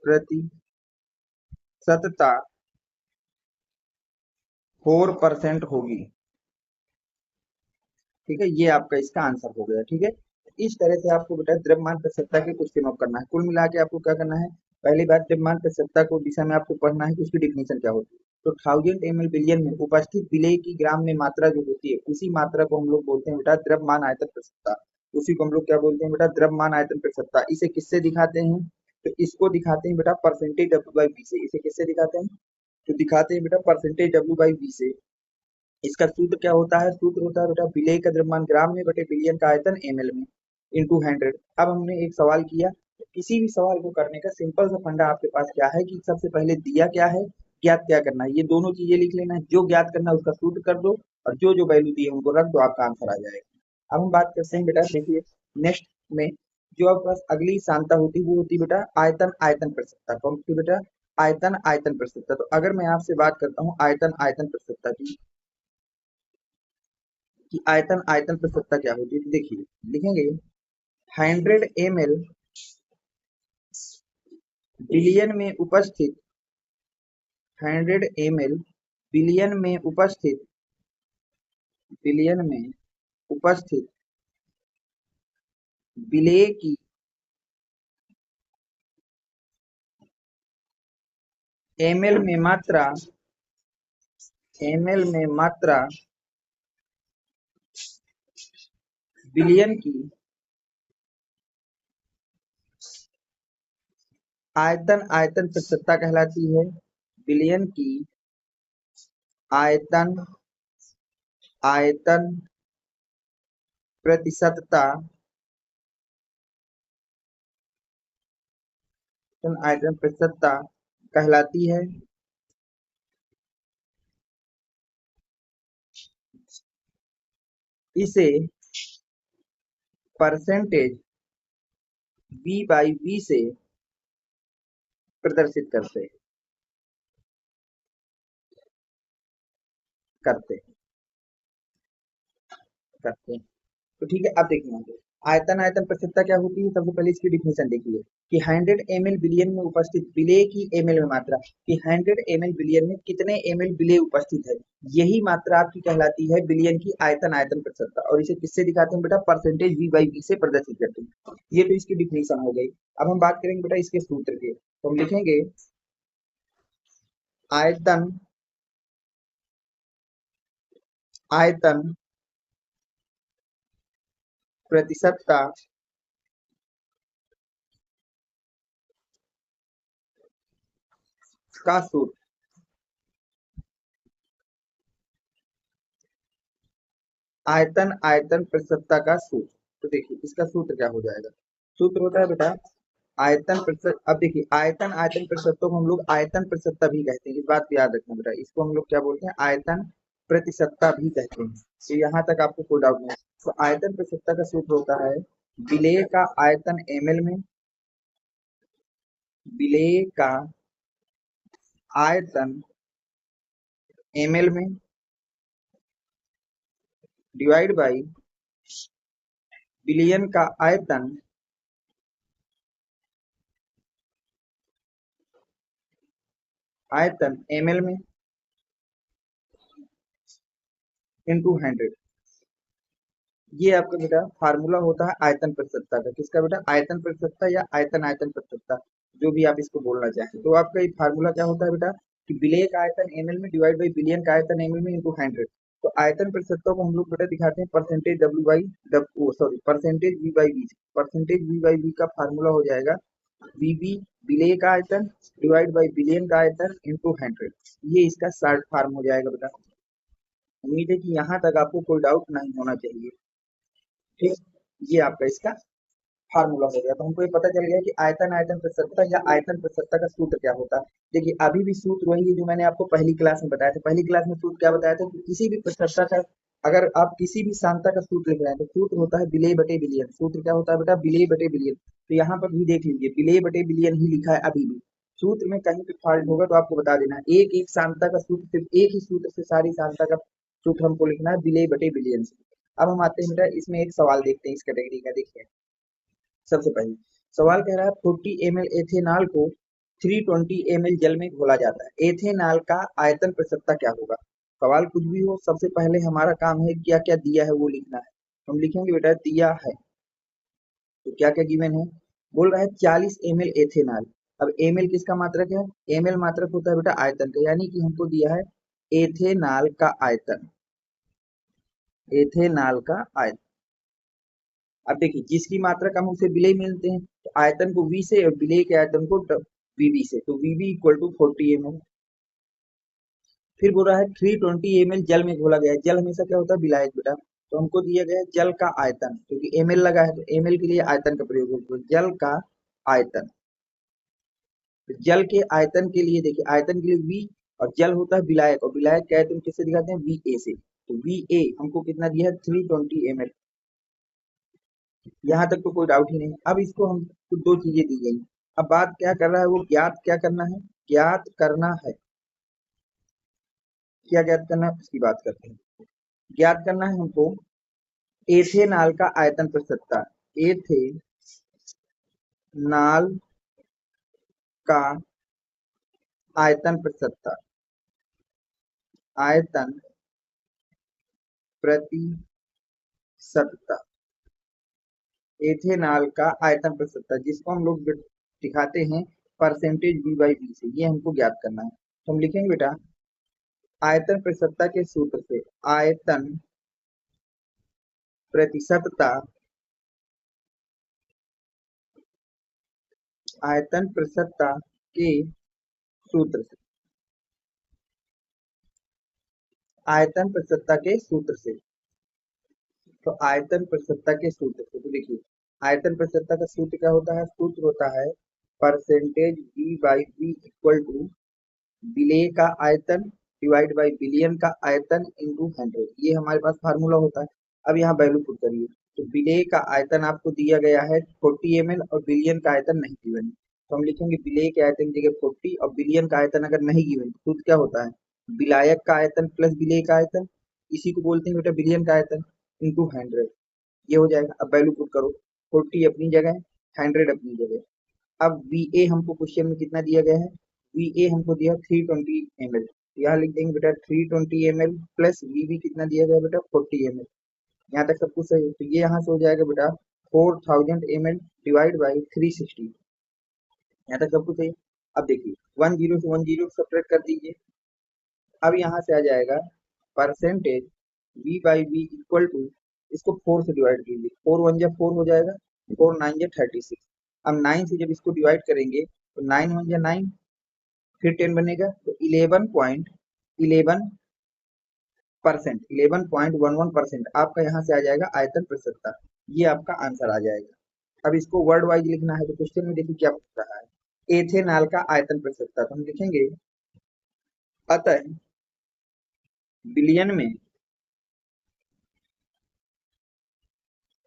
प्रतिशतता 4% होगी। ठीक है, ये आपका इसका आंसर हो गया। ठीक है, इस तरह से आपको बेटा द्रव्यमान प्रतिशतता के क्वेश्चन ऑफ करना है। कुल मिला के आपको क्या करना है? पहली बात, द्रव्यमान प्रतिशतता को दिशा में आपको पढ़ना है कि उसकी डिफिनेशन क्या होती है। तो 1000 ml बिलियन में उपस्थित विलेय की ग्राम में मात्रा जो होती है, उसी मात्रा को हम लोग बोलते हैं बेटा द्रव्यमान आयतन प्रतिशतता। उसी को हम लोग क्या बोलते हैं बेटा? द्रव्यमान आयतन प्रतिशतता। इसे किससे दिखाते हैं? तो इसको दिखाते हैं बेटा परसेंटेज W/V से। इसे किससे दिखाते हैं? तो दिखाते हैं बेटा परसेंटेज W/V से। इसका सूत्र क्या होता है? सूत्र होता है बेटा विलेय का द्रव्यमान ग्राम में बटे बिलियन का आयतन ml में इंटू 100। अब हमने एक सवाल किया, तो किसी भी सवाल को करने का सिंपल सा फंडा आपके पास क्या है कि सबसे पहले दिया क्या है, ज्ञात क्या करना है। ये दोनों चीजें लिख लेना है। जो ज्ञात करना है उसका सूत्र कर दो, और जो जो वैल्यू दी है उनको रख दो, आपका आंसर आ जाएगा। अब हम बात करते हैं बेटा, देखिए नेक्स्ट में जो आपके पास अगली सांता होती है वो होती है बेटा आयतन आयतन प्रतिशतता। कौन सी बेटा? आयतन आयतन प्रतिशतता। तो अगर मैं आपसे बात करता हूँ आयतन आयतन प्रतिशतता की, कि आयतन आयतन प्रतिशतता क्या होती है, तो देखिए लिखेंगे 100 ml बिलियन में उपस्थित, 100 ml बिलियन में उपस्थित, बिलियन में उपस्थित विलेय की ml में मात्रा, ml में मात्रा बिलियन की आयतन आयतन प्रतिशतता कहलाती है। बिलियन की आयतन आयतन प्रतिशतता आयतन प्रतिशतता कहलाती है। इसे परसेंटेज V बाई V से प्रदर्शित करते करते हैं। तो ठीक है, अब देखिए यहाँ पे आयतन आयतन प्रतिशतता क्या होती है। सबसे पहले इसकी डिफिनेशन देखिए कि 100 ml बिलियन में उपस्थित विलेय की ml में मात्रा, कि 100 ml बिलियन में कितने ml विलेय उपस्थित है, यही मात्रा आपकी कहलाती है बिलियन की आयतन आयतन प्रतिशतता। और इसे किससे दिखाते हैं बेटा, परसेंटेज V बाई V से प्रदर्शित करते हैं। ये तो इसकी डिफिनेशन हो गई। अब हम बात करेंगे बेटा इसके सूत्र के, तो हम लिखेंगे आयतन आयतन प्रतिशतता का सूत्र, आयतन आयतन प्रतिशतता का सूत्र। तो देखिए इसका सूत्र क्या हो जाएगा। सूत्र होता है बेटा आयतन प्रतिशत। अब देखिए आयतन आयतन प्रतिशतों को हम लोग आयतन प्रतिशतता भी कहते हैं, इस बात को याद रखना बेटा। इसको हम लोग क्या बोलते हैं, आयतन प्रतिशतता भी कहते हैं। तो यहाँ तक आपको कोई डाउट नहीं। तो आयतन प्रतिशतता का सूत्र होता है विलेय का आयतन ml में, विलेय का आयतन ml में डिवाइड बाई बिलियन का आयतन ml में इंटू 100। ये आपका बेटा फार्मूला होता है आयतन प्रतिशतता का। किसका बेटा, आयतन प्रतिशतता या आयतन आयतन प्रतिशतता, जो भी आप इसको बोलना चाहें। तो आपका ये फार्मूला क्या होता है बेटा कि विलेय का आयतन ml में डिवाइड बाई बिलियन का आयतन ml में इंटू 100। तो आयतन प्रतिशतता को हम लोग बेटा दिखाते हैं percentage percentage V by V। Percentage V by V का फार्मूला हो जाएगा VB विलेय का आयतन डिवाइड बाई बिलियन का आयतन इंटू 100। ये इसका शॉर्ट फॉर्म हो जाएगा बेटा। उम्मीद है कि यहाँ तक आपको कोई डाउट नहीं होना चाहिए। ठीक, ये आपका इसका फार्मूला हो गया। तो हमको ये पता चल गया कि आयतन आयतन प्रतिशतता या आयतन प्रतिशतता का सूत्र क्या होता है। देखिए अभी भी सूत्र वही है जो मैंने आपको पहली क्लास में बताया था। पहली क्लास में सूत्र क्या बताया था कि किसी भी प्रतिशतता का, अगर आप किसी भी सांद्रता का सूत्र लिख रहे हैं तो सूत्र होता है विलेय बटे बिलियन। सूत्र क्या होता है बेटा, विलेय बटे बिलियन। तो यहाँ पर भी देख लीजिए विलेय बटे बिलियन ही लिखा है अभी भी। सूत्र में कहीं पे फॉल्ट होगा तो आपको बता देना। एक एक सांद्रता का सूत्र, सिर्फ एक ही सूत्र से सारी सांद्रता का सूत्र हमको लिखना है विलेय बटे बिलियन से। अब हम आते हैं बेटा इसमें एक सवाल देखते हैं इस कैटेगरी का। देखिए सबसे पहले सवाल कह रहा है 40 ml एथेनॉल को 320 ml जल में घोला जाता है, एथेनॉल का आयतन प्रतिशतता क्या होगा। सवाल कुछ भी हो, सबसे पहले हमारा काम है क्या क्या दिया है वो लिखना है। हम लिखेंगे बेटा दिया है, तो क्या क्या गिवन है। बोल रहा है 40 ml एथेनॉल। अब ml किसका मात्रक है, ml मात्रक होता है बेटा आयतन का, यानी कि हमको दिया है एथेनॉल का आयतन, एथेनॉल का आयतन। अब देखिए जिसकी मात्रा कम उसे विलेय मिलते हैं, तो आयतन को V से और विलेय के आयतन को VB से, तो VB इक्वल टू 40 ml। फिर बोल रहा है 320 ml जल में घोला गया है। जल हमेशा क्या होता है, विलायक बेटा। तो हमको दिया गया है जल का आयतन, क्योंकि ml लगा है तो ml के लिए आयतन का प्रयोग होगा। जल का आयतन, तो जल के आयतन के लिए देखिए आयतन के लिए V, और जल होता है विलायक, और विलायक के आयतन किससे दिखाते हैं, VA से। तो VA हमको कितना दिया है 320 ml। यहाँ तक तो कोई डाउट ही नहीं। अब इसको हम दो चीजें दी गई। अब बात क्या कर रहा है वो, ज्ञात क्या करना है, ज्ञात करना है। क्या ज्ञात करना है उसकी बात करते हैं। ज्ञात करना है हमको एथेनॉल का आयतन प्रतिशतता, एथेनॉल का आयतन प्रतिशतता, आयतन प्रतिशतता, एथेनॉल का आयतन प्रतिशतता, जिसको हम लोग दिखाते हैं परसेंटेज V बाई V से। ये हमको ज्ञात करना है। तो हम लिखेंगे बेटा आयतन प्रतिशतता के सूत्र से, आयतन प्रतिशतता, आयतन प्रतिशतता के सूत्र से, आयतन प्रतिशतता के सूत्र से। तो आयतन प्रतिशतता के सूत्र से, तो देखिए आयतन प्रतिशतता का सूत्र क्या होता है, सूत्र होता है percentage B by B equal to विलेय का आयतन डिवाइड बाई बिलियन का आयतन इंटू 100। ये हमारे पास फार्मूला होता है। अब यहाँ वैल्यू पुट करिए। तो विलेय का आयतन आपको दिया गया है 40 ml और बिलियन का आयतन नहीं गिवन है, तो हम लिखेंगे विलेय के आयतन की जगह 40 और बिलियन का आयतन अगर नहीं गिवन तो सूत्र क्या होता है, विलायक का आयतन प्लस विलेय का आयतन, इसी को बोलते हैं बेटा बिलियन का आयतन, इंटू 100। ये हो जाएगा। अब वैल्यू पुट करो, 40 अपनी जगह, 100 अपनी जगह। अब वी ए हमको क्वेश्चन में कितना दिया गया है, वी ए हमको दिया 320 ml, यहाँ लिख देंगे बेटा 320 ml प्लस वी बी कितना दिया गया बेटा 40 ml। यहाँ तक सब कुछ सही है, तो ये यहाँ से हो जाएगा बेटा 4000 ml डिवाइड बाई 360। यहाँ तक सब कुछ सही है। अब देखिए 10 से 10 सब्ट्रैक्ट कर दीजिए। अब यहाँ से आ जाएगा percentage v by V equal to, इसको 4 से डिवाइड कीजिए, 4 1 जा 4 हो जाएगा, 4 9 जा 36। अब 9 से जब इसको डिवाइड करेंगे तो 9 1 जा 9, फिर 10 बनेगा, तो 11.11% आपका यहाँ से आ जाएगा आयतन प्रतिशतता। ये आपका आंसर आ जाएगा। अब इसको वर्ड वाइज लिखना है, तो क्वेश्चन में देखिए क्या पूछ रहा है, एथेनॉल का आयतन प्रतिशतता। तो हम लिखेंगे अतः बिलियन में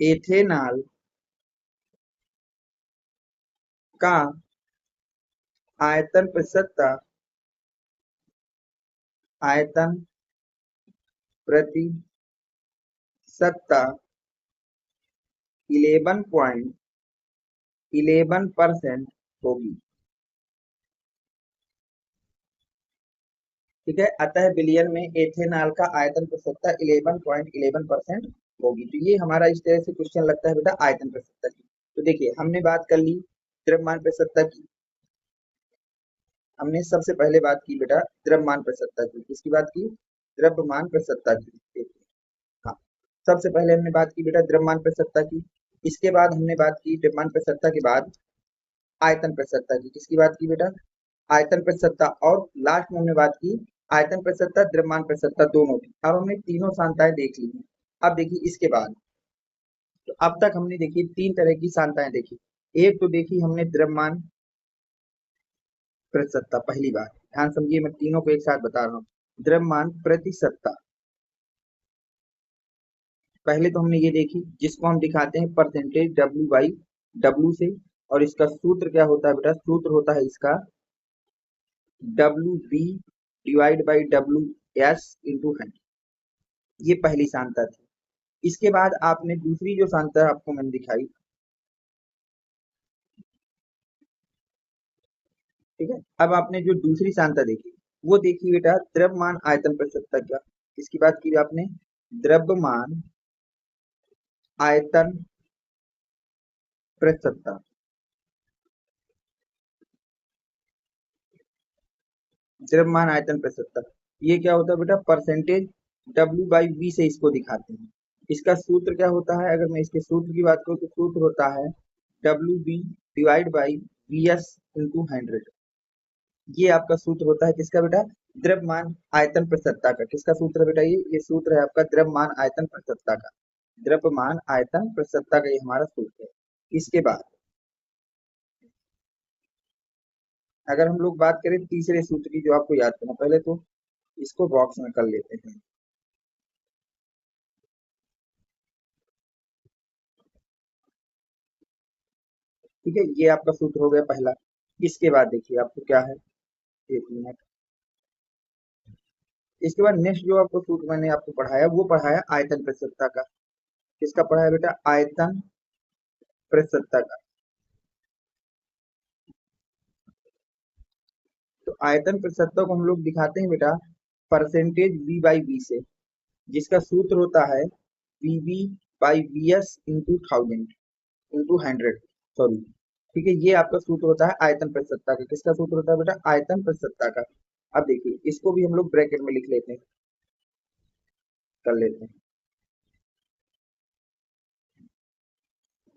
एथेनॉल का आयतन प्रतिशतता, आयतन प्रतिशतता 11.11% होगी। ठीक है, अतः बिलियन में एथेनॉल का आयतन प्रतिशतता 11.11% होगी। तो ये हमारा इस तरह से क्वेश्चन लगता है बेटा आयतन प्रतिशतता की। तो देखिए हमने बात कर ली द्रव्यमान प्रतिशतता की, हमने सबसे पहले बात की बेटा द्रव्यमान प्रतिशतता की। किसकी बात की, द्रव्यमान प्रतिशतता की। हाँ, सबसे पहले हमने बात की बेटा द्रव्यमान प्रतिशतता की। इसके बाद हमने बात की द्रव्यमान प्रतिशतता के बाद आयतन प्रतिशतता की। किसकी बात की बेटा, आयतन प्रतिशतता। और लास्ट में हमने बात की आयतन प्रतिशतता द्रव्यमान प्रतिशतता दोनों की। अब हमने तीनों सांताएं देख ली हैं। अब देखिए इसके बाद, तो अब तक हमने देखी 3 तरह की सांताएं देखी। एक तो देखी हमने द्रव्यमान प्रतिशतता, पहली बात ध्यान समझिए, मैं तीनों को एक साथ बता रहा हूँ। द्रव्यमान प्रतिशतता पहले तो हमने ये देखी, जिसको हम दिखाते हैं परसेंटेज डब्ल्यू बाई डब्ल्यू से, और इसका सूत्र क्या होता है बेटा, सूत्र होता है इसका W B divide by W S into 100। ये पहली सांता थी। इसके बाद आपने दूसरी जो सांता आपको मैंने दिखाई, ठीक है, अब आपने जो दूसरी सांता देखी वो देखी बेटा द्रव्यमान आयतन प्रतिशतता। क्या किसकी बात की आपने, द्रव्यमान आयतन प्रतिशतता। द्रव्यमान आयतन प्रतिशतता ये क्या होता है बेटा, परसेंटेज डब्ल्यू बाई वी से इसको दिखाते हैं। इसका सूत्र क्या होता है, अगर मैं इसके सूत्र की बात करूं तो सूत्र होता है W B divide by V S into 100। ये आपका सूत्र होता है किसका बेटा, द्रव्यमान आयतन प्रतिशतता का। किसका सूत्र है बेटा, ये सूत्र है आपका द्रव्यमान आयतन प्रतिशतता का। द्रव्यमान आयतन प्रतिशतता का ये हमारा सूत्र है। इसके बाद अगर हम लोग बात करें तीसरे सूत्र की, जो आपको याद करना, पहले तो इसको बॉक्स में कर लेते हैं। ठीक है, ये आपका सूत्र हो गया पहला। इसके बाद देखिए आपको क्या है, एक मिनट, इसके बाद नेक्स्ट जो आपको सूत्र मैंने आपको पढ़ाया वो पढ़ाया आयतन प्रतिशतता का। किसका पढ़ाया बेटा, आयतन प्रतिशतता का। तो आयतन प्रतिशतता को हम लोग दिखाते हैं बेटा परसेंटेज वी बाई वी से, जिसका सूत्र होता है V B by V S into 1000 into 100, sorry. ठीक है, ये आपका सूत्र होता है आयतन प्रतिशतता का। किसका सूत्र होता है बेटा, आयतन प्रतिशतता का। अब देखिए इसको भी हम लोग ब्रैकेट में लिख लेते हैं, कर लेते हैं।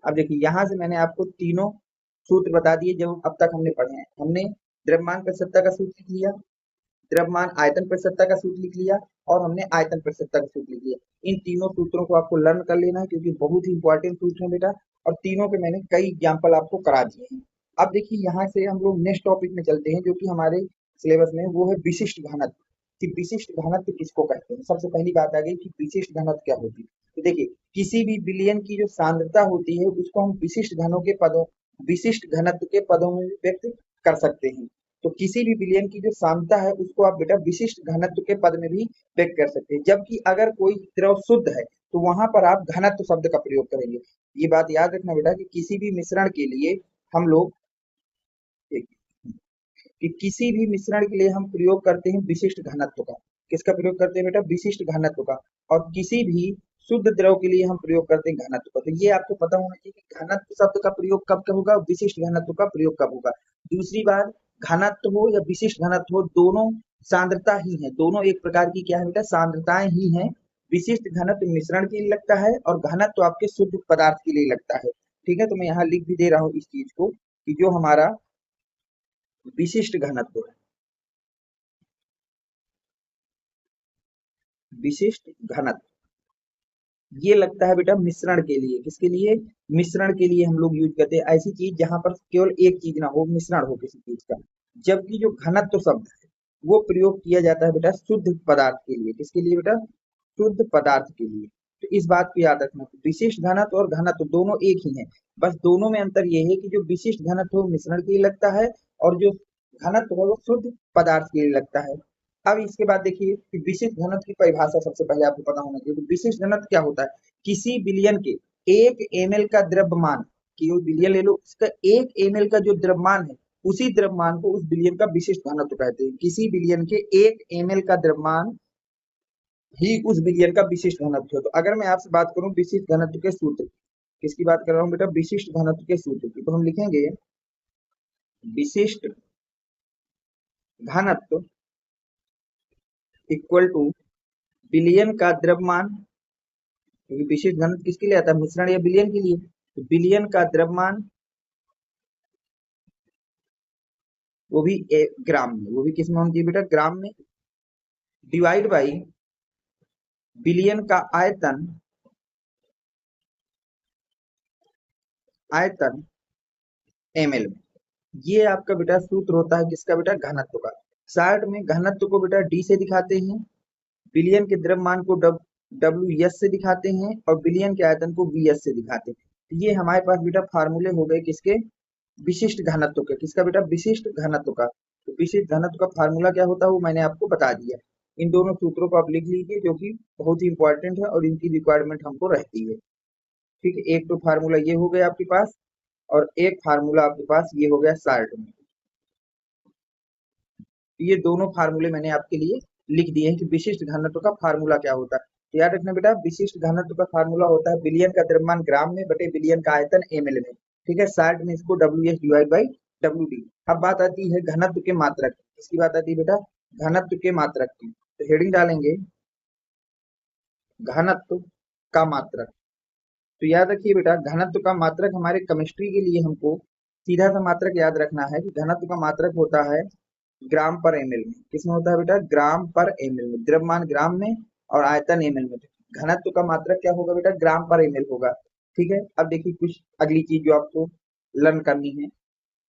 अब देखिए यहाँ से मैंने आपको तीनों सूत्र बता दिए जो अब तक हमने पढ़े हैं। हमने द्रव्यमान प्रतिशतता का सूत्र लिख लिया, द्रव्यमान आयतन प्रतिशतता का सूत्र लिख लिया, और हमने आयतन प्रतिशतता का सूत्र लिख लिया। इन तीनों सूत्रों को आपको लर्न कर लेना है, क्योंकि बहुत ही इंपॉर्टेंट सूत्र है बेटा, और तीनों के मैंने कई एग्जाम्पल आपको करा दिए हैं। अब देखिए यहाँ से हम लोग नेक्स्ट टॉपिक में चलते हैं जो कि हमारे सिलेबस में वो है विशिष्ट घनत्व। कि विशिष्ट घनत्व किसको कहते हैं? सबसे पहली बात आ गई कि विशिष्ट घनत्व क्या होती है। तो देखिए किसी भी विलयन की जो सांद्रता होती है उसको हम विशिष्ट घनत्व के पदों में भी व्यक्त कर सकते हैं। तो किसी भी विलयन की जो सांद्रता है उसको आप बेटा विशिष्ट घनत्व के पद में भी व्यक्त कर सकते हैं। जबकि अगर कोई द्रव शुद्ध है तो वहां पर आप घनत्व शब्द का प्रयोग करेंगे। ये बात याद रखना बेटा कि किसी भी मिश्रण के लिए हम लोग कि किसी भी मिश्रण के लिए हम प्रयोग करते हैं विशिष्ट घनत्व का। किसका प्रयोग करते हैं बेटा? विशिष्ट घनत्व का। और किसी भी शुद्ध द्रव के लिए हम प्रयोग करते हैं घनत्व का। तो ये आपको पता होना चाहिए कि घनत्व शब्द का प्रयोग कब कब होगा, विशिष्ट घनत्व का प्रयोग कब होगा। दूसरी बात, घनत्व हो या विशिष्ट घनत्व हो, दोनों सांद्रता ही है। दोनों एक प्रकार की क्या है बेटा? सांद्रताएं ही हैं। विशिष्ट घनत्व मिश्रण के लिए लगता है और घनत्व आपके शुद्ध पदार्थ के लिए लगता है। ठीक है, तो मैं यहाँ लिख भी दे रहा हूँ इस चीज को कि जो हमारा विशिष्ट घनत्व है, विशिष्ट घनत्व ये लगता है बेटा मिश्रण के लिए। किसके लिए? मिश्रण के लिए हम लोग यूज करते हैं ऐसी चीज जहां पर केवल एक चीज ना हो, मिश्रण हो किसी चीज का। जबकि जो घनत्व शब्द है वो प्रयोग किया जाता है बेटा शुद्ध पदार्थ के लिए। किसके लिए बेटा? शुद्ध पदार्थ के लिए। तो इस बात को याद रखना, विशिष्ट घनत्व और घनत्व दोनों एक ही है। बस दोनों में अंतर ये है कि जो विशिष्ट घनत्व है वो मिश्रण के लिए लगता है और जो घनत्व है वो शुद्ध पदार्थ के लिए लगता है। अब इसके बाद देखिए कि विशिष्ट घनत्व की परिभाषा सबसे पहले आपको पता होना चाहिए। तो विशिष्ट घनत्व क्या होता है? किसी विलयन के 1 ml का द्रव्यमान, कि वो विलयन ले लो, उसका 1 ml का जो द्रव्यमान है उसी द्रव्यमान को उस विलयन का विशिष्ट घनत्व कहते हैं। किसी विलयन के 1 ml का द्रव्यमान ही उस विलयन का विशिष्ट घनत्व है। तो अगर मैं आपसे बात करूं विशिष्ट घनत्व के सूत्र, किसकी बात कर रहा हूं बेटा? विशिष्ट घनत्व के सूत्र की। तो हम लिखेंगे विशिष्ट घनत्व इक्वल टू विलयन का द्रव्यमान, क्योंकि विशिष्ट घनत्व किसके लिए आता है? मिश्रण या विलयन के लिए। तो विलयन का द्रव्यमान वो भी ग्राम में, वो भी किस में होना चाहिए बेटा? ग्राम में। डिवाइड बाई विलयन का आयतन, आयतन ml में। ये आपका बेटा सूत्र होता है किसका बेटा? घनत्व का। शार्ट में घनत्व को बेटा d से दिखाते हैं, विलयन के द्रव्यमान को WS से दिखाते हैं और विलयन के आयतन को VS से दिखाते हैं। तो ये हमारे पास बेटा फार्मूले हो गए किसके? विशिष्ट घनत्व के। किसका बेटा? विशिष्ट घनत्व का। तो विशिष्ट घनत्व का फार्मूला क्या होता है वो मैंने आपको बता दिया। इन दोनों सूत्रों को आप लिख लीजिए जो कि बहुत ही इंपॉर्टेंट है और इनकी रिक्वायरमेंट हमको रहती है। ठीक है, एक तो फार्मूला ये हो गया आपके पास और एक फार्मूला आपके पास ये हो गया शार्ट में। ये दोनों फार्मूले मैंने आपके लिए लिख दिए हैं कि विशिष्ट घनत्व का फार्मूला क्या होता है। तो याद रखना बेटा विशिष्ट घनत्व का फार्मूला होता है विलयन का द्रव्यमान ग्राम में बटे विलयन का आयतन ml में। ठीक है, शार्ट में इसको WS डिवाइड बाई WD। अब बात आती है घनत्व के मात्रक। किसकी बात आती है बेटा? घनत्व के मात्रक की। तो हेडिंग डालेंगे घनत्व का मात्रक। तो याद रखिए बेटा घनत्व का मात्रक हमारे केमिस्ट्री के लिए हमको सीधा सा मात्रक याद रखना है कि घनत्व का मात्रक होता है ग्राम पर ml में। किसमें होता है बेटा? ग्राम पर ml में। द्रव्यमान ग्राम में और आयतन ml में। घनत्व का मात्रक क्या होगा बेटा? ग्राम पर ml होगा। ठीक है, अब देखिए कुछ अगली चीज जो आपको लर्न करनी है।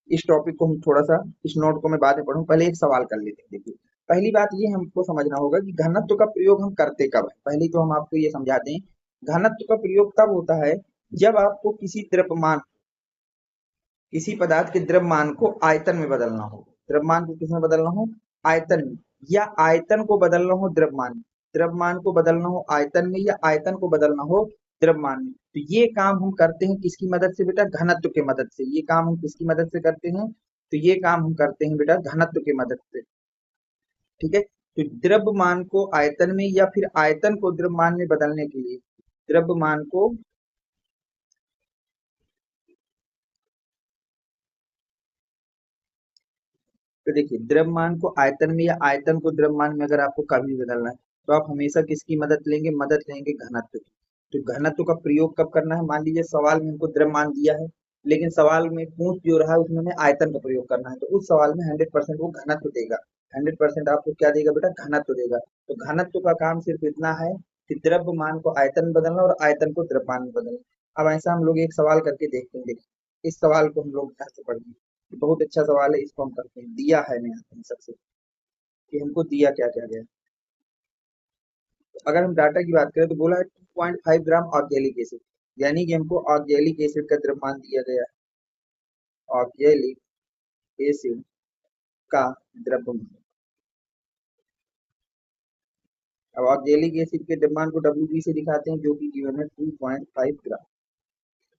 इस टॉपिक को हम थोड़ा सा, इस नोट को मैं बाद में पढ़ूं, पहले एक सवाल कर लेते हैं। देखिए पहली बात ये हमको समझना होगा कि घनत्व का प्रयोग हम करते कब है। पहले तो हम आपको ये समझाते हैं घनत्व का प्रयोग तब होता है जब आपको किसी द्रव्यमान, किसी पदार्थ के द्रव्यमान को आयतन में बदलना हो। द्रव्यमान को किसमें बदलना हो? आयतन में। या आयतन को बदलना हो द्रव्यमान में। द्रव्यमान को बदलना हो आयतन में या आयतन को बदलना हो द्रव्यमान में। तो ये काम हम करते हैं किसकी मदद से बेटा? घनत्व की मदद से। ये काम हम किसकी मदद से करते हैं? तो ये काम हम करते हैं बेटा घनत्व की मदद से। ठीक है, तो द्रव्यमान को आयतन में या फिर आयतन को द्रव्यमान में बदलने के लिए, द्रव्यमान को, तो देखिए द्रव्यमान को आयतन में या आयतन को द्रव्यमान में अगर आपको कभी बदलना है तो आप हमेशा किसकी मदद लेंगे? मदद लेंगे घनत्व की। तो घनत्व का प्रयोग कब करना है? मान लीजिए सवाल में हमको द्रव्यमान दिया है लेकिन सवाल में पूछ जो रहा है उसमें हमें आयतन का प्रयोग करना है, तो उस सवाल में 100% वो घनत्व देगा। 100% आपको क्या देगा बेटा? घनत्व देगा। तो घनत्व का काम सिर्फ इतना है कि द्रव्यमान को आयतन में बदलना और आयतन को द्रव्यमान में बदलना। अब ऐसा हम लोग एक सवाल करके देखते हैं। देखिए इस सवाल को हम लोग ध्यान से पढ़ेंगे। बहुत अच्छा सवाल है, इसको हम करते हैं। दिया है मैं आते हैं सबसे कि हमको दिया क्या क्या गया। तो अगर हम डाटा की बात करें तो बोला है 2.5 ग्राम ऑक्जेलिक एसिड, यानी कि हमको ऑक्जेलिक एसिड का द्रव्यमान दिया गया है। ऑक्जेलिक एसिड का द्रव्यमान। अब ऑक्जेलिक एसिड के द्रव्यमान को WB से दिखाते हैं, जो कि गिवन है 2.5 ग्राम।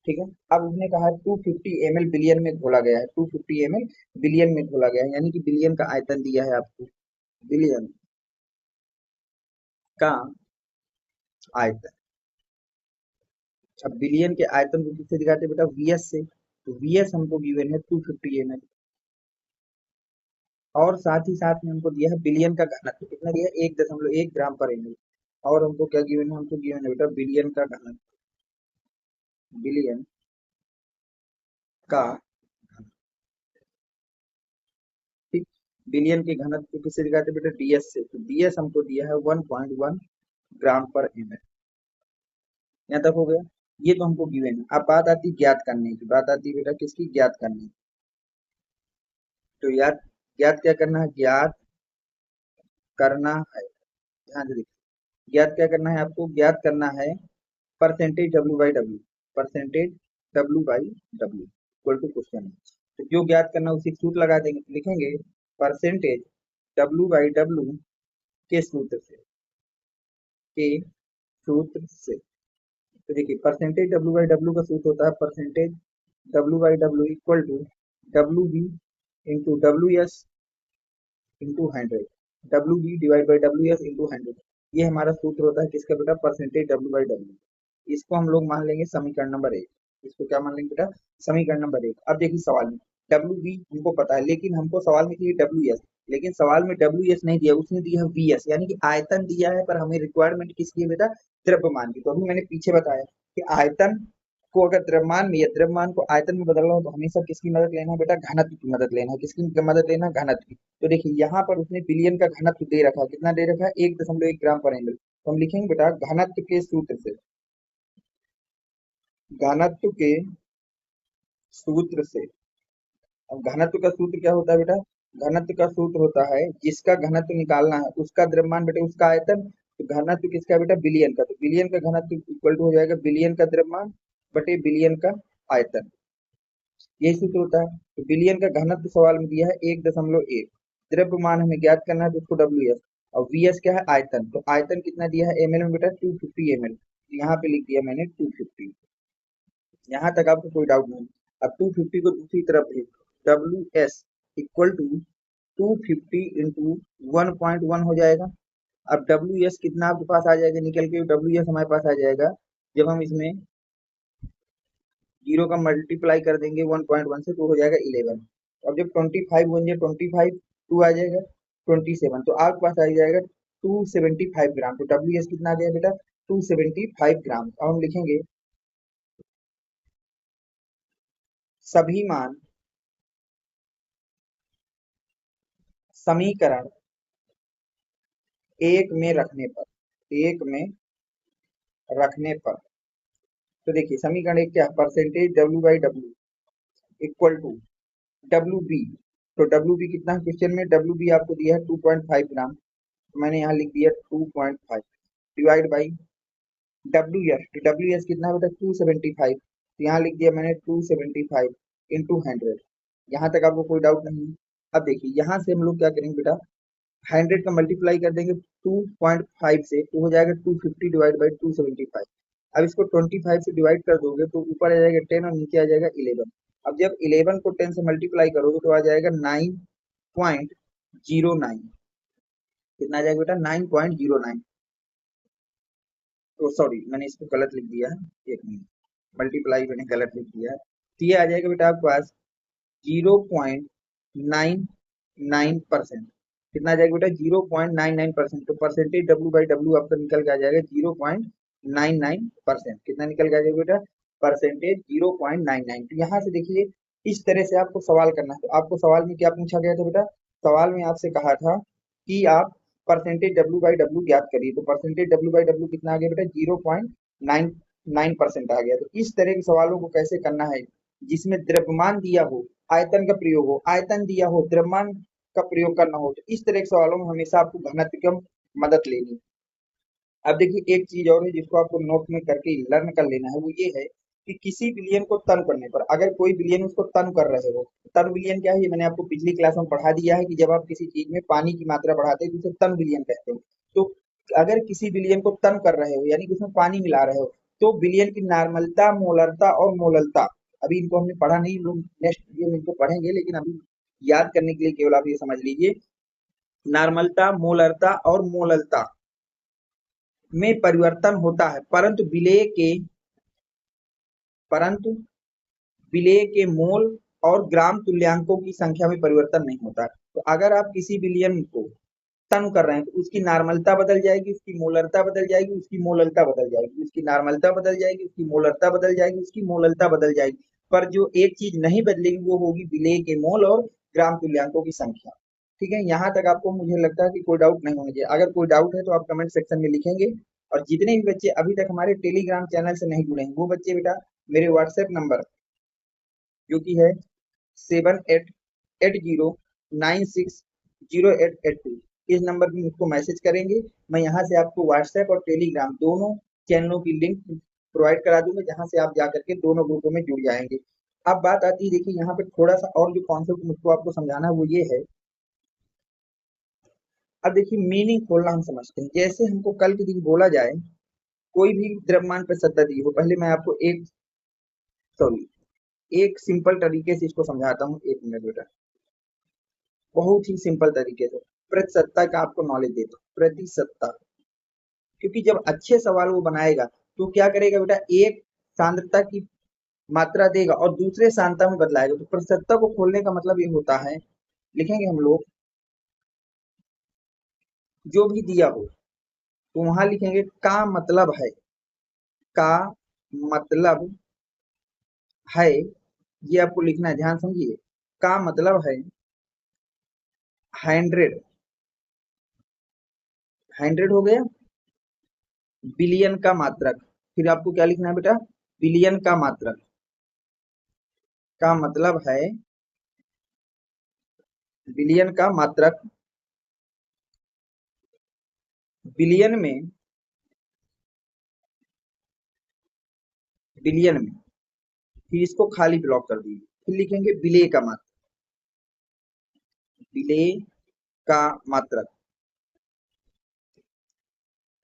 ठीक है। अब उसने कहा 250 ml बिलियन में घोला गया है, 250 ml बिलियन में घोला गया है, यानी कि बिलियन का आयतन दिया है आपको, बिलियन का आयतन। अब बिलियन के आयतन को किससे दिखाते हैं बेटा? VS से। तो VS हमको गिवन है 250 ml, और साथ ही साथ में हमको दिया है बिलियन का घनत्व। कितना दिया है? 1.1 ग्राम पर ml। और हमको क्या गिवन है? हमको गिवन है बेटा बिलियन का घनत्व, बिलियन का घनत्व। ठीक। बिलियन के घनत्व को किससे दिखाते हैं बेटा? DS से। तो DS हमको दिया है 1.1 ग्राम पर ml। यहाँ तक हो गया। ये तो हमको गिवन है। अब बात आती है ज्ञात करने की, बात आती है बेटा किसकी? ज्ञात करने की। तो याद, ज्ञात क्या करना है? ज्ञात करना है, ध्यान से देखिए, ज्ञात क्या करना है आपको? ज्ञात करना है percentage W/W, percentage W/W equal to question है। तो जो ज्ञात करना है उसी सूत्र लगा देंगे, तो लिखेंगे परसेंटेज W/W के सूत्र से, के सूत्र से। तो देखिए परसेंटेज W/W का सूत्र होता है percentage W/W equal to WB into WS into 100, WB divide by WS into 100। ये हमारा सूत्र होता है किसका बेटा? Percentage W/W। इसको हम लोग मान लेंगे समीकरण नंबर 1। इसको क्या मान लेंगे बेटा? समीकरण नंबर 1। अब देखिए सवाल में WB हमको पता है, लेकिन हमको सवाल में चाहिए WS, लेकिन सवाल में WS नहीं दिया, उसने दिया है VS, यानी कि आयतन दिया है, पर हमें रिक्वायरमेंट किसकी है बेटा? द्रव्यमान की। तो अभी मैंने पीछे बताया कि आयतन को अगर द्रव्यमान में या द्रव्यमान को आयतन में बदलना हो तो हमेशा किसकी मदद लेना है बेटा? घनत्व की मदद लेना है। किसकी मदद लेना? घनत्व की। तो देखिए यहाँ पर उसने बिलियन का घनत्व दे रखा है, कितना दे रखा है? 1.1 ग्राम पर ml। तो हम लिखेंगे बेटा घनत्व के सूत्र से, घनत्व के सूत्र से। अब घनत्व का सूत्र क्या होता है बेटा? घनत्व का सूत्र होता है जिसका घनत्व निकालना है उसका द्रव्यमान बेटा उसका आयतन। तो घनत्व किसका बेटा? बिलियन का। तो बिलियन का घनत्व इक्वल टू हो जाएगा बिलियन का द्रव्यमान बटे बिलियन का आयतन। यही सूत्र होता है। तो बिलियन का घनत्व सवाल में दिया है 1.1। द्रव्यमान हमें ज्ञात करना है तो उसको WS, और VS क्या है? आयतन। तो आयतन कितना दिया है ml में बेटा? 250 ml। यहाँ पे लिख दिया मैंने 250। यहाँ तक आपको कोई डाउट नहीं। अब 250 को दूसरी तरफ भेज, WS इक्वल टू 250 इंटू 1.1 हो जाएगा। अब WS कितना आपके पास आ जाएगा निकल के? WS हमारे पास आ जाएगा जब हम इसमें जीरो का मल्टीप्लाई कर देंगे 1.1 से तो हो जाएगा 11। अब जब 25 बन जाए 25, 2 आ जाएगा 27, तो आपके पास आ जाएगा 275 ग्राम। तो WS कितना आ गया बेटा? 275 ग्राम। अब हम लिखेंगे सभी मान समीकरण एक में रखने पर, एक में रखने पर। तो देखिए समीकरण एक क्या है? Percentage W/W equal to WB। तो WB कितना है क्वेश्चन में? WB आपको दिया है 2.5 ग्राम, तो मैंने यहाँ लिख दिया 2.5 डिवाइड बाई WS। तो WS कितना है बेटा? 275। तो यहाँ लिख दिया मैंने 275 इंटू 100। यहाँ तक आपको कोई डाउट नहीं है। अब देखिए यहाँ से हम लोग क्या करेंगे बेटा? 100 का मल्टीप्लाई कर देंगे 2.5 से तो हो जाएगा 250 डिवाइड बाई 275। अब इसको 25 से डिवाइड कर दोगे तो ऊपर आ जाएगा 10 और नीचे आ जाएगा 11। अब जब 11 को 10 से मल्टीप्लाई करोगे तो आ जाएगा 9.09। कितना आ जाएगा बेटा? 9.09। तो सॉरी मैंने इसको गलत लिख दिया है, एक मिनट, मल्टीप्लाई मैंने गलत लिख दिया है। तो ये आ जाएगा बेटा आपके पास 0.99%। कितना आ जाएगा बेटा? 0.99%। तो परसेंटेज W/W आपका निकल के आ जाएगा 0.99%। कितना निकल के आ जाएगा बेटा? परसेंटेज 0.99। तो यहाँ से देखिए इस तरह से आपको सवाल करना है। तो आपको सवाल में क्या पूछा गया था बेटा? सवाल में आपसे कहा था कि आप परसेंटेज W/W ज्ञात करिए। तो परसेंटेज W/W कितना आ गया बेटा? 0.99% आ गया। तो इस तरह के सवालों को कैसे करना है जिसमें द्रव्यमान दिया हो, आयतन का प्रयोग हो, आयतन दिया हो, द्रव्यमान का प्रयोग करना हो, तो इस तरह के सवालों में हमेशा आपको घनत्व की मदद लेनी। अब देखिए एक चीज और है जिसको आपको नोट में करके लर्न कर लेना है, वो ये है कि किसी विलयन को तनु करने पर, अगर कोई विलयन उसको तनु कर रहे हो, तनु विलयन क्या है, ये मैंने आपको पिछली क्लास में पढ़ा दिया है कि जब आप किसी चीज में पानी की मात्रा बढ़ाते हैं तो उसे तनु विलयन कहते हैं। तो अगर किसी विलयन को तनु कर रहे हो यानी कि उसमें पानी मिला रहे हो, तो विलयन की नार्मलता, मोलरता और मोललता, अभी इनको हमने पढ़ा नहीं, लोग नेक्स्ट वीडियो में इनको पढ़ेंगे, लेकिन अभी याद करने के लिए केवल आप ये समझ लीजिए, नार्मलता, मोलरता और मोललता में परिवर्तन होता है, परंतु विलेय के मोल और ग्राम तुल्यांकों की संख्या में परिवर्तन नहीं होता है। तो अगर आप किसी विलयन को तनु कर रहे हैं तो उसकी नार्मलता बदल जाएगी, उसकी मोलरता बदल जाएगी, उसकी मोललता बदल जाएगी, उसकी नार्मलता बदल जाएगी, उसकी मोलरता बदल जाएगी, उसकी मोललता बदल जाएगी, पर जो एक चीज नहीं बदलेगी वो होगी विलेय के मोल और ग्राम तुल्यांकों की संख्या। ठीक है, यहाँ तक आपको मुझे लगता है कि कोई डाउट नहीं होना चाहिए। अगर कोई डाउट है तो आप कमेंट सेक्शन में लिखेंगे। और जितने भी बच्चे अभी तक हमारे टेलीग्राम चैनल से नहीं जुड़े हैं, वो बच्चे बेटा मेरे व्हाट्सएप नंबर जो कि है 7880960882, इस नंबर पर मुझको मैसेज करेंगे। मैं यहाँ से आपको व्हाट्सएप और टेलीग्राम दोनों चैनलों की लिंक प्रोवाइड करा दूंगा, जहाँ से आप जा करके दोनों ग्रुपों में जुड़ जाएंगे। अब बात आती है, देखिए यहाँ पे थोड़ा सा और जो कॉन्सेप्ट मुझको आपको समझाना है वो ये है। अब देखिए मीनिंग खोलना हम समझते हैं, जैसे हमको कल के दिन बोला जाए कोई भी द्रव्यमान पर सत्ता दी हो, पहले मैं आपको एक सिंपल तरीके से इसको समझाता हूँ, एक मिनट बेटा, बहुत ही सिंपल तरीके से प्रतिशतता का आपको नॉलेज देता हूँ। प्रतिशतता, क्योंकि जब अच्छे सवाल वो बनाएगा तो क्या करेगा बेटा, एक सांद्रता की मात्रा देगा और दूसरे सांद्रता में बदलाएगा। तो प्रतिशतता को खोलने का मतलब ये होता है, लिखेंगे हम लोग जो भी दिया हो तो वहां लिखेंगे का मतलब है, का मतलब है, ये आपको लिखना है, ध्यान समझिए। का मतलब है 100, 100 हो गया, बिलियन का मात्रक, फिर आपको क्या लिखना है बेटा, बिलियन का मात्रक, का मतलब है बिलियन का मात्रक, बिलियन में, बिलियन में, फिर इसको खाली ब्लॉक कर दीजिए, फिर लिखेंगे विलेय का मात्रक, विलेय का मात्रक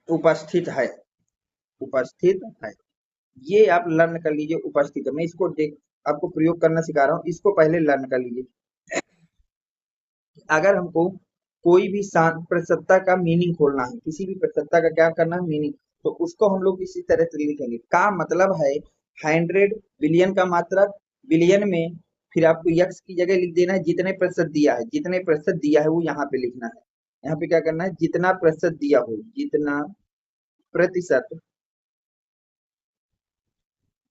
उपस्थित है, उपस्थित है, ये आप लर्न कर लीजिए। उपस्थित है, मैं इसको देख आपको प्रयोग करना सिखा रहा हूँ, इसको पहले लर्न कर लीजिए। अगर हमको कोई भी प्रतिशतता का मीनिंग खोलना है, किसी भी प्रतिशतता का क्या करना है, मीनिंग, तो उसको हम लोग इसी तरह से लिखेंगे, का मतलब है 100 बिलियन का मात्रक, बिलियन में, फिर आपको यक्स की जगह लिख देना है जितने प्रतिशत दिया है, जितने प्रतिशत दिया है वो यहाँ पे लिखना है। यहाँ पे क्या करना है, जितना प्रतिशत दिया हो, जितना प्रतिशत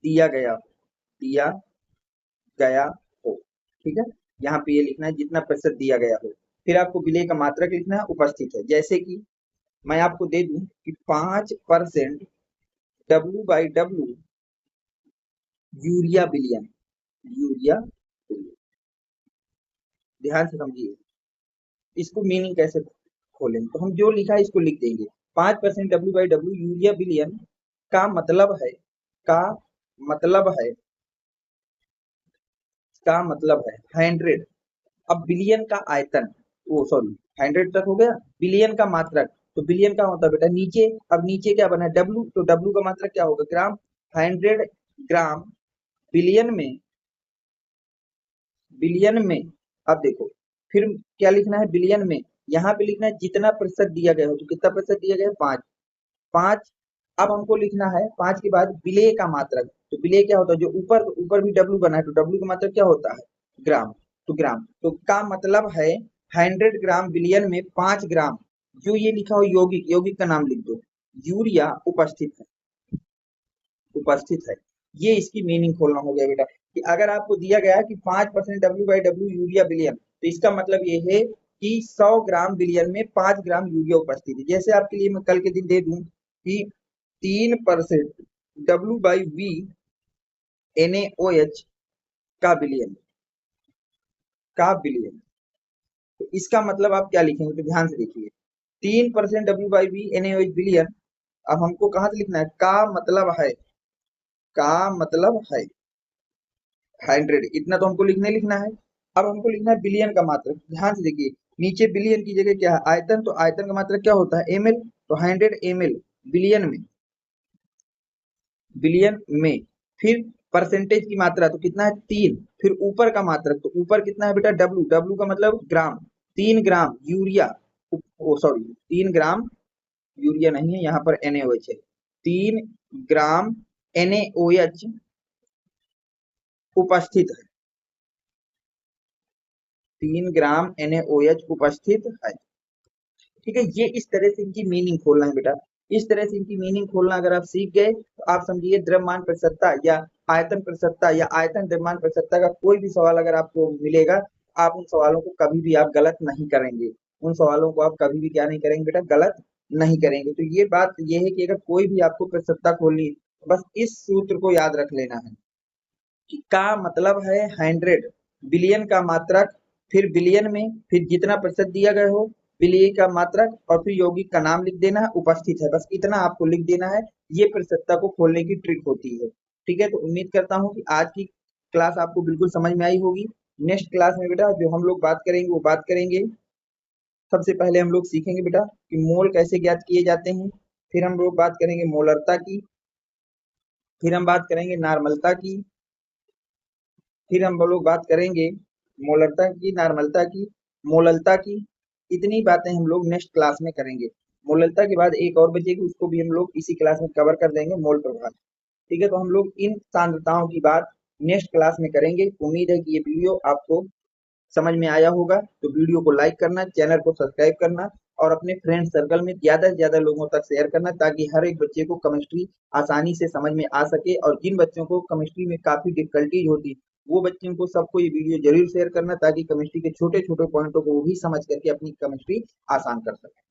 दिया गया, दिया गया हो, ठीक है, यहाँ पे ये लिखना है जितना प्रतिशत दिया गया हो। फिर आपको विलेय का मात्रक लिखना है, उपस्थित है। जैसे कि मैं आपको दे दूं कि 5% W/W urea billion, urea billion, ध्यान से समझिए, इसको मीनिंग कैसे खोलें, तो हम जो लिखा है इसको लिख देंगे। 5% W/W यूरिया बिलियन का मतलब है, का मतलब है, का मतलब है 100। अब बिलियन का आयतन, वो सॉरी 100 तक हो गया, बिलियन का मात्रक, तो बिलियन का होता है बेटा नीचे, अब नीचे क्या बना है, डब्लू, तो डब्लू का मात्रक क्या होगा, ग्राम, 100 ग्राम बिलियन में, बिलियन में, अब देखो फिर क्या लिखना है, बिलियन में, यहाँ पे लिखना है जितना प्रतिशत दिया गया हो, तो कितना प्रतिशत दिया गया है, 5, 5। अब हमको लिखना है 5 के बाद विलेय का मात्रक, तो विलेय क्या होता है, जो ऊपर ऊपर भी डब्लू बना है, तो डब्लू का मात्रक क्या होता है, ग्राम, तो ग्राम, तो का मतलब है 100 ग्राम बिलियन में 5 ग्राम, जो ये लिखा हो यौगिक, यौगिक का नाम लिख दो, यूरिया उपस्थित है, उपस्थित है। ये इसकी मीनिंग खोलना हो गया बेटा, कि अगर आपको दिया गया कि 5% W/W यूरिया बिलियन, तो इसका मतलब ये है कि 100 ग्राम बिलियन में 5 ग्राम यूरिया उपस्थित है। जैसे आपके लिए मैं कल के दिन दे दूं कि 3% W/V NaOH का बिलियन, का बिलियन। तो इसका मतलब आप क्या लिखेंगे, तो ध्यान से देखिए, 3% W/V NaOH बिलियन। अब हमको कहाँ से लिखना है, का मतलब है 100, इतना तो हमको लिखना है। अब हमको लिखना है बिलियन का मात्रक। ध्यान से देखिए, नीचे बिलियन की जगह क्या है, आयतन, तो आयतन का मात्रक क्या होता है, ml, तो 100 ml बिलियन में, फिर परसेंटेज की मात्रा तो कितना है 3, फिर ऊपर का मात्रक, तो ऊपर कितना है बेटा W, W का मतलब ग्राम, 3 ग्राम यूरिया, ओ सॉरी 3 ग्राम यूरिया नहीं है, यहाँ पर NaOH है, 3 ग्राम NaOH उपस्थित है, 3 ग्राम NaOH उपस्थित है। ठीक है, ये इस तरह से इनकी मीनिंग खोलना है बेटा, इस तरह से इनकी मीनिंग खोलना अगर आप सीख गए तो आप समझिए द्रव्यमान प्रतिशतता या आयतन प्रतिशतता या आयतन द्रव्यमान प्रतिशतता का कोई भी सवाल अगर आपको मिलेगा, आप उन सवालों को कभी भी आप गलत नहीं करेंगे, उन सवालों को आप कभी भी क्या नहीं करेंगे बेटा, गलत नहीं करेंगे। तो ये बात ये है कि अगर कोई भी आपको प्रतिशतता खोलनी है, तो बस इस सूत्र को याद रख लेना है कि का मतलब है 100, बिलियन का मात्रक, फिर बिलियन में फिर जितना प्रतिशत दिया गया हो, बिलियन का मात्रक, और फिर यौगिक का नाम लिख देना है, उपस्थित है, बस इतना आपको लिख देना है। ये प्रतिशतता को खोलने की ट्रिक होती है। ठीक है, तो उम्मीद करता हूँ कि आज की क्लास आपको बिल्कुल समझ में आई होगी। नेक्स्ट क्लास में बेटा जो हम लोग बात करेंगे वो बात करेंगे, सबसे पहले हम लोग सीखेंगे बेटा कि मोल कैसे ज्ञात किए जाते हैं, फिर हम लोग बात करेंगे मोलरता की, फिर हम बात करेंगे नार्मलता की, फिर हम लोग बात करेंगे मोलरता की, नॉर्मलता की, मोललता की। इतनी बातें हम लोग नेक्स्ट क्लास में करेंगे। मोललता के बाद एक और बचेगी, उसको भी हम लोग इसी क्लास में कवर कर देंगे, मोल प्रभाव। ठीक है, तो हम लोग इन सांद्रताओं की बात नेक्स्ट क्लास में करेंगे। उम्मीद है कि ये वीडियो आपको समझ में आया होगा, तो वीडियो को लाइक करना, चैनल को सब्सक्राइब करना और अपने फ्रेंड सर्कल में ज्यादा से ज्यादा लोगों तक शेयर करना, ताकि हर एक बच्चे को केमिस्ट्री आसानी से समझ में आ सके। और जिन बच्चों को केमिस्ट्री में काफी डिफिकल्टीज होती, वो बच्चों को सबको ये वीडियो जरूर शेयर करना, ताकि केमिस्ट्री के छोटे छोटे पॉइंटों को वो भी समझ करके अपनी केमिस्ट्री आसान कर सके।